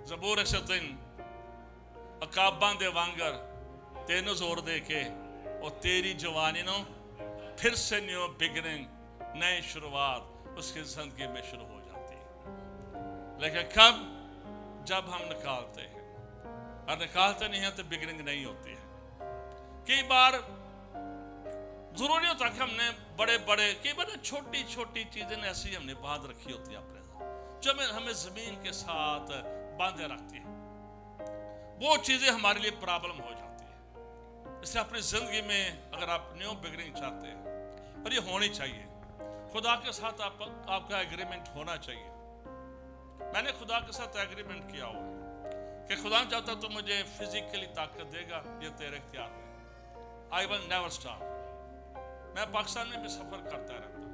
ज़बूर से दिन अकाबां दे वांगर तेनों जोर दे के और तेरी जवानी नो फिर से न्यू बिगनिंग, नई शुरुआत उसकी जिंदगी में शुरू हो जाती है। लेकिन कब? जब हम निकालते हैं, और निकालते नहीं है तो बिगनिंग नहीं होती है। कई बार जरूरी होता कि हमने बड़े बड़े, कई बार छोटी छोटी चीजें ऐसी हमने बांध रखी होती है अपने साथ, जो हमें जमीन के साथ बांधे रखती है। वो चीजें हमारे लिए प्रॉब्लम हो जाती है। इसलिए अपनी जिंदगी में अगर आप न्यू बिगनिंग चाहते हैं, और ये होनी चाहिए, खुदा के साथ आपका एग्रीमेंट होना चाहिए। मैंने खुदा के साथ एग्रीमेंट किया हुआ है कि खुदा चाहता तो मुझे फिजिकली ताकत देगा, ये तेरे इख्तियार में। I will never stop. मैं पाकिस्तान में भी सफर करता रहता हूँ,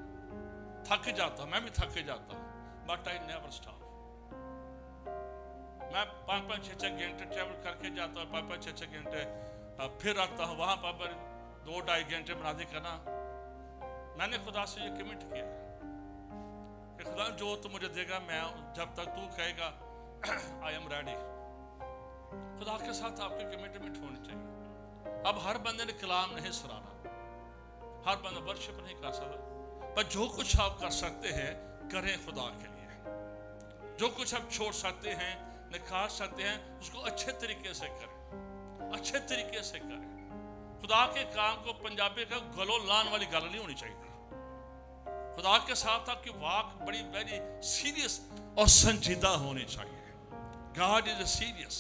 थक जाता हूँ, मैं भी थक जाता हूँ, बट आई नेवर स्टॉप। मैं 5-5, 6-6 घंटे ट्रैवल करके जाता हूँ, 5-5, 6-6 घंटे फिर आता हूँ, वहाँ पर 2-2.5 घंटे मुनादी करना। मैंने खुदा से ये कमिट किया कि खुदा जो तू मुझे देगा, मैं जब तक तू कहेगा आई एम रेडी। खुदा के साथ आपकी कमिटमेंट होनी चाहिए। अब हर बंदे ने कलाम नहीं सुनाना, हर बंदा वर्शिप नहीं कर सकता, पर जो कुछ आप कर सकते हैं करें खुदा के लिए। जो कुछ आप छोड़ सकते हैं, निकाल सकते हैं, उसको अच्छे तरीके से करें। अच्छे तरीके से करें। खुदा के काम को पंजाबी का गलो लान वाली गल नहीं होनी चाहिए। खुदा के साथ आपकी वाक बड़ी वेरी सीरियस और संजीदा होनी चाहिए। गॉड इज सीरियस,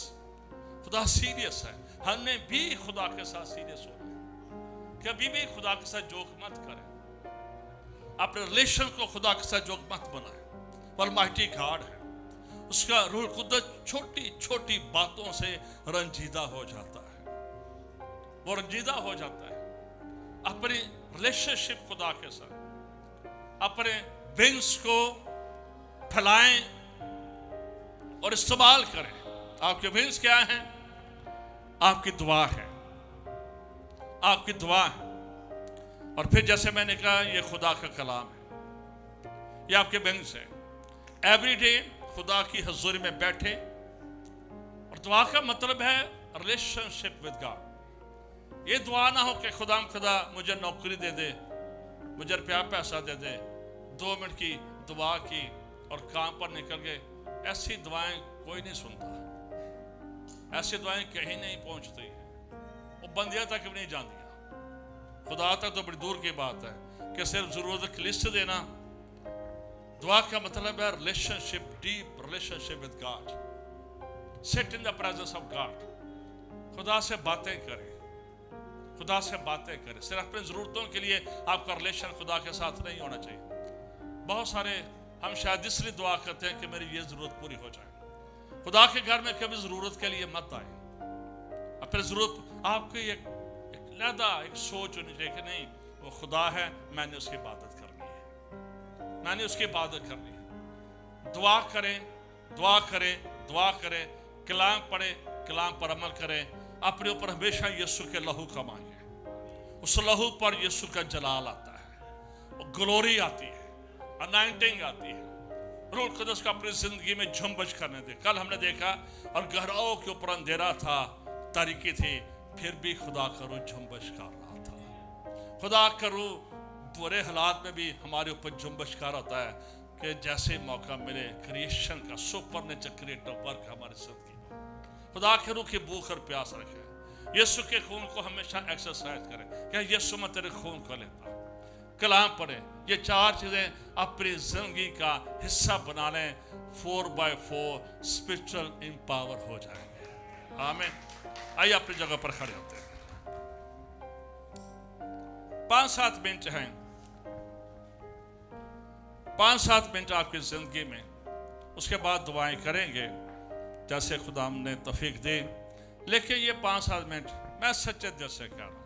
खुदा सीरियस है। हमने भी खुदा के साथ सीरियस होना है। कभी भी खुदा के साथ जोक मत करें, अपने रिलेशन को खुदा के साथ जोक मत बनाएं। वो अलमाइटी गॉड है, उसका रूह कुदरत छोटी छोटी बातों से रंजीदा हो जाता है, वो रंजीदा हो जाता है। अपनी रिलेशनशिप खुदा के साथ अपने विंग्स को फैलाएं और इस्तेमाल करें। आपके विंग्स क्या हैं? आपकी दुआ है, आपकी दुआ है। और फिर जैसे मैंने कहा, ये खुदा का कलाम है, ये आपके विंग्स है। एवरी डे खुदा की हजूरी में बैठे। और दुआ का मतलब है रिलेशनशिप विद गॉड। ये दुआ ना हो कि खुदा मुझे नौकरी दे दे, मुझे रुपया पैसा दे दे, 2 मिनट की दुआ की और काम पर निकल गए। ऐसी दुआएं कोई नहीं सुनता, ऐसी दुआएं कहीं नहीं पहुंचती, वो बंदिया तक भी नहीं जाती। खुदा तक तो बड़ी दूर की बात है कि सिर्फ जरूरत की लिस्ट देना। दुआ का मतलब है relationship, deep relationship with God. Sit in the presence of God, खुदा से बातें करें, खुदा से बातें करें। सिर्फ अपनी जरूरतों के लिए आपका रिलेशन खुदा के साथ नहीं होना चाहिए। बहुत सारे हम शायद इसलिए दुआ करते हैं कि मेरी ये जरूरत पूरी हो जाए। खुदा के घर में कभी जरूरत के लिए मत आए। अपनी जरूरत आपकी एक सोच होनी चाहिए कि नहीं, वो खुदा है, मैंने उसकी इबादत करनी है, मैंने उसकी इबादत करनी है। दुआ करें, दुआ करें, दुआ करें, कलाम पढ़े, कलाम पर अमल करें। अपने ऊपर हमेशा यीशु के लहू का मांगे। उस लहू पर यीशु का जलाल आता है, ग्लोरी आती है, अनाइंटिंग आती है। रूह कुदस को अपनी जिंदगी में झुंबश करने दे। कल हमने देखा, और गहराओं के ऊपर अंधेरा था, तारीकी थी, फिर भी खुदा का रूह झुंबश कर रहा था। खुदा का रूह बुरे हालात में भी हमारे ऊपर झुंबश कर होता है कि जैसे मौका मिले क्रिएशन का सुपरनेचुरल क्रिएटिव वर्क हमारे जिंदगी में। खुदा के रूह की भूख और प्यास रखें। यीशु के खून को हमेशा एक्सरसाइज करें। क्या यीशु मैं तेरे खून को लेता, कलाम पढ़े। ये 4 चीजें अपनी जिंदगी का हिस्सा बना लें। 4x4 स्पिरिचुअल एम्पावर हो जाएंगे। आमीन। आइए अपनी जगह पर खड़े होते हैं। 5-7 मिनट हैं, 5-7 मिनट आपकी जिंदगी में। उसके बाद दुआएं करेंगे जैसे खुदा हमने तौफीक दी। लेकिन ये 5-7 मिनट मैं सच्चे दिल से कह रहा हूं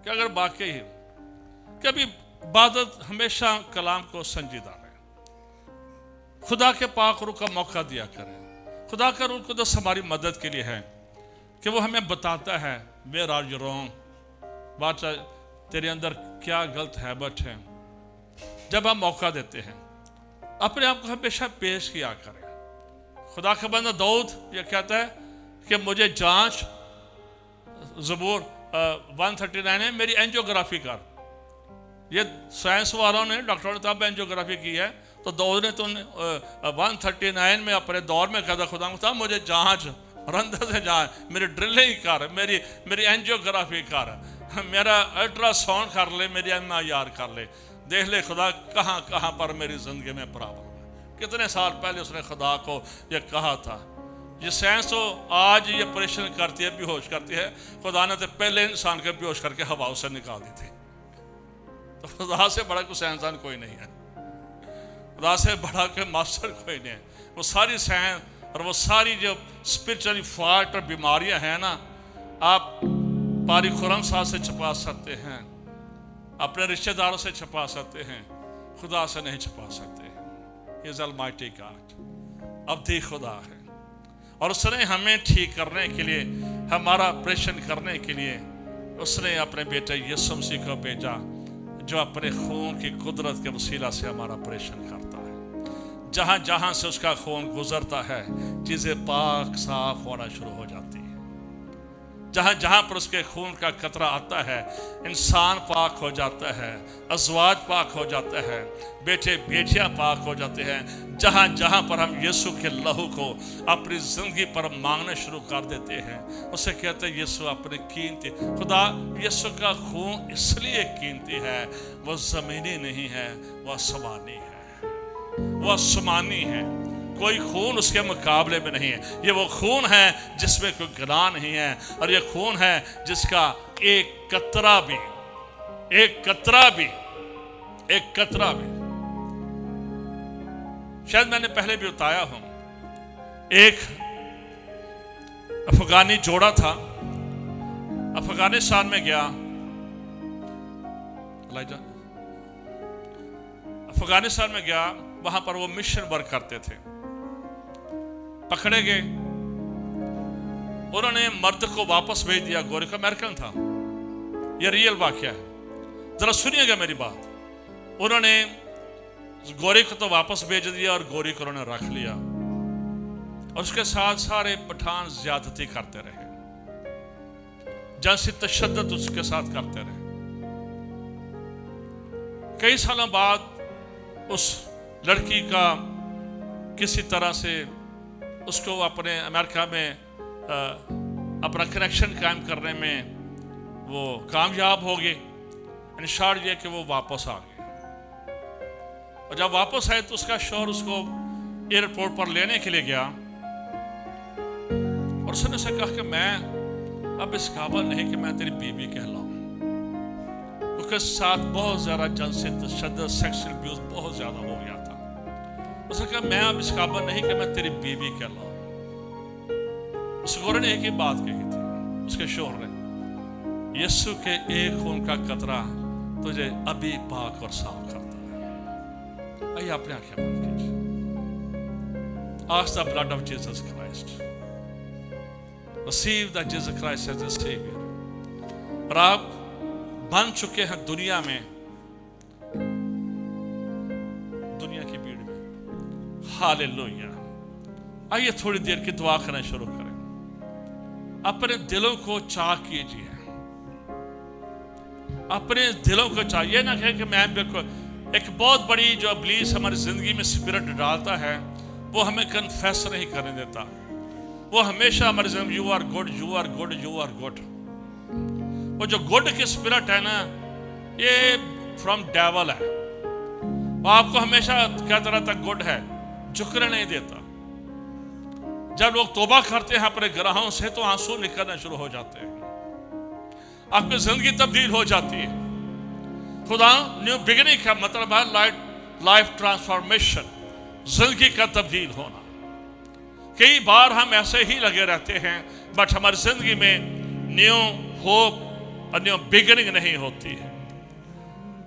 कि अगर वाकई कभी इबादत हमेशा कलाम को संजीदा रहे, खुदा के पाक रूह का मौका दिया करें। खुदा का रूह कुदस हमारी मदद के लिए है कि वो हमें बताता है वेयर आर यू रॉन्ग, बात तेरे अंदर क्या गलत हैबिट है। जब हम मौका देते हैं, अपने आप को हमेशा पेश किया करें। खुदा का बंदा दाऊद ये कहता है कि मुझे जांच, ज़बूर 139 है, मेरी एंजियोग्राफी कर। ये साइंस वालों ने, डॉक्टरों ने तब एंजियोग्राफी की है, तो दाऊद ने तो 139 में अपने दौर में कहता, खुदा मुझे जांच, रंधे से जांच, मेरी ड्रिलिंग कर, मेरी एंजियोग्राफी कर, मेरा अल्ट्रासाउंड कर ले, मेरी MRI कर ले, देख ले खुदा कहाँ कहाँ पर मेरी जिंदगी में प्रॉब्लम है। कितने साल पहले उसने खुदा को ये कहा था। ये साइंस तो आज ये ऑपरेशन करती है, बेहोश करती है। खुदा ने तो पहले इंसान को बेहोश करके हवा से निकाल दी थी। तो खुदा से बड़ा कोई साइंसदान कोई नहीं है, खुदा से बड़ा कोई मास्टर कोई नहीं है। वो सारी साइंस और वो सारी जो स्पिरिचुअल फॉल्ट और बीमारियां हैं ना, आप पारी खुरम साहब से छुपा सकते हैं, अपने रिश्तेदारों से छुपा सकते हैं, खुदा से नहीं छुपा सकते। He is Almighty God, अवधि खुदा है, और उसने हमें ठीक करने के लिए, हमारा ऑपरेशन करने के लिए उसने अपने बेटे यीशु मसीह को भेजा, जो अपने खून की कुदरत के वसीला से हमारा ऑपरेशन करता है। जहाँ जहाँ से उसका खून गुजरता है, चीज़ें पाक साफ होना शुरू हो जाती है। जहाँ जहाँ पर उसके खून का कतरा आता है, इंसान पाक हो जाता है, अज़वाज पाक हो जाता है, बेटे बेटियाँ पाक हो जाते हैं। जहाँ जहाँ पर हम यीशु के लहू को अपनी ज़िंदगी पर मांगना शुरू कर देते हैं, उसे कहते हैं यीशु अपने कीमती। खुदा यीशु का खून इसलिए कीमती है, वो ज़मीनी नहीं है, वह आसमानी है, वह आसमानी है। कोई खून उसके मुकाबले में नहीं है। ये वो खून है जिसमें कोई गुनाह नहीं है, और ये खून है जिसका एक कतरा भी शायद मैंने पहले भी बताया हूं। एक अफगानी जोड़ा था, अफगानिस्तान में गया, अफगानिस्तान में गया, वहां पर वो मिशन वर्क करते थे। पकड़े गए, उन्होंने मर्द को वापस भेज दिया, गोरे का अमेरिकन था। यह रियल वाकया है, जरा सुनिएगा मेरी बात। उन्होंने गोरे को तो वापस भेज दिया और गोरी को उन्होंने रख लिया, और उसके साथ सारे पठान ज्यादती करते रहे, जैसी तशद्दुद उसके साथ करते रहे। कई सालों बाद उस लड़की का किसी तरह से उसको अपने अमेरिका में अपना कनेक्शन कायम करने में वो कामयाब हो गए। इंशार ये कि वो वापस आ गए, और जब वापस आए तो उसका शौहर उसको एयरपोर्ट पर लेने के लिए गया, और उसने उसे कहा कि मैं अब इस काबिल नहीं कि मैं तेरी बीवी कहलाऊं। उसके साथ बहुत ज्यादा जिनसी तशद्दुद, सेक्सुअल अब्यूज बहुत ज्यादा हो गया था। उसने कहा मैं अब इस काबिल नहीं कि मैं तेरी बीवी कहलाऊं। उस गोरे ने एक ही बात कही थी, उसके शौहर ने, यीशु के एक खून का कतरा तुझे अभी पाक और साफ करता है। आइए अपने आंखें बंद कीजिए। Ask the blood of Jesus Christ. Receive the Jesus Christ as a Savior. और आप बन चुके हैं दुनिया में, दुनिया की भीड़ में। हालेलुया। आइए थोड़ी देर की दुआ करना शुरू करें। अपने दिलों को चाक कीजिए, अपने दिलों को चाहिए ना कहे कि मैं बिल्कुल। एक बहुत बड़ी जो इब्लीस हमारी जिंदगी में स्पिरिट डालता है, वो हमें कन्फेस नहीं करने देता। वो हमेशा हमारी जिंदगी you are good, you are good, you are good. वो जो गुड की स्पिरिट है ना, ये फ्रॉम डेवल है। वो आपको हमेशा कहता रहता गुड है, झुकने नहीं देता। जब लोग तौबा करते हैं अपने गुनाहों से, तो आंसू निकलना शुरू हो जाते हैं, आपकी जिंदगी तब्दील हो जाती है। खुदा न्यू बिगिनिंग का मतलब है लाइफ ट्रांसफॉर्मेशन, जिंदगी का तब्दील होना। कई बार हम ऐसे ही लगे रहते हैं, बट हमारी जिंदगी में न्यू होप और न्यू बिगिनिंग नहीं होती है।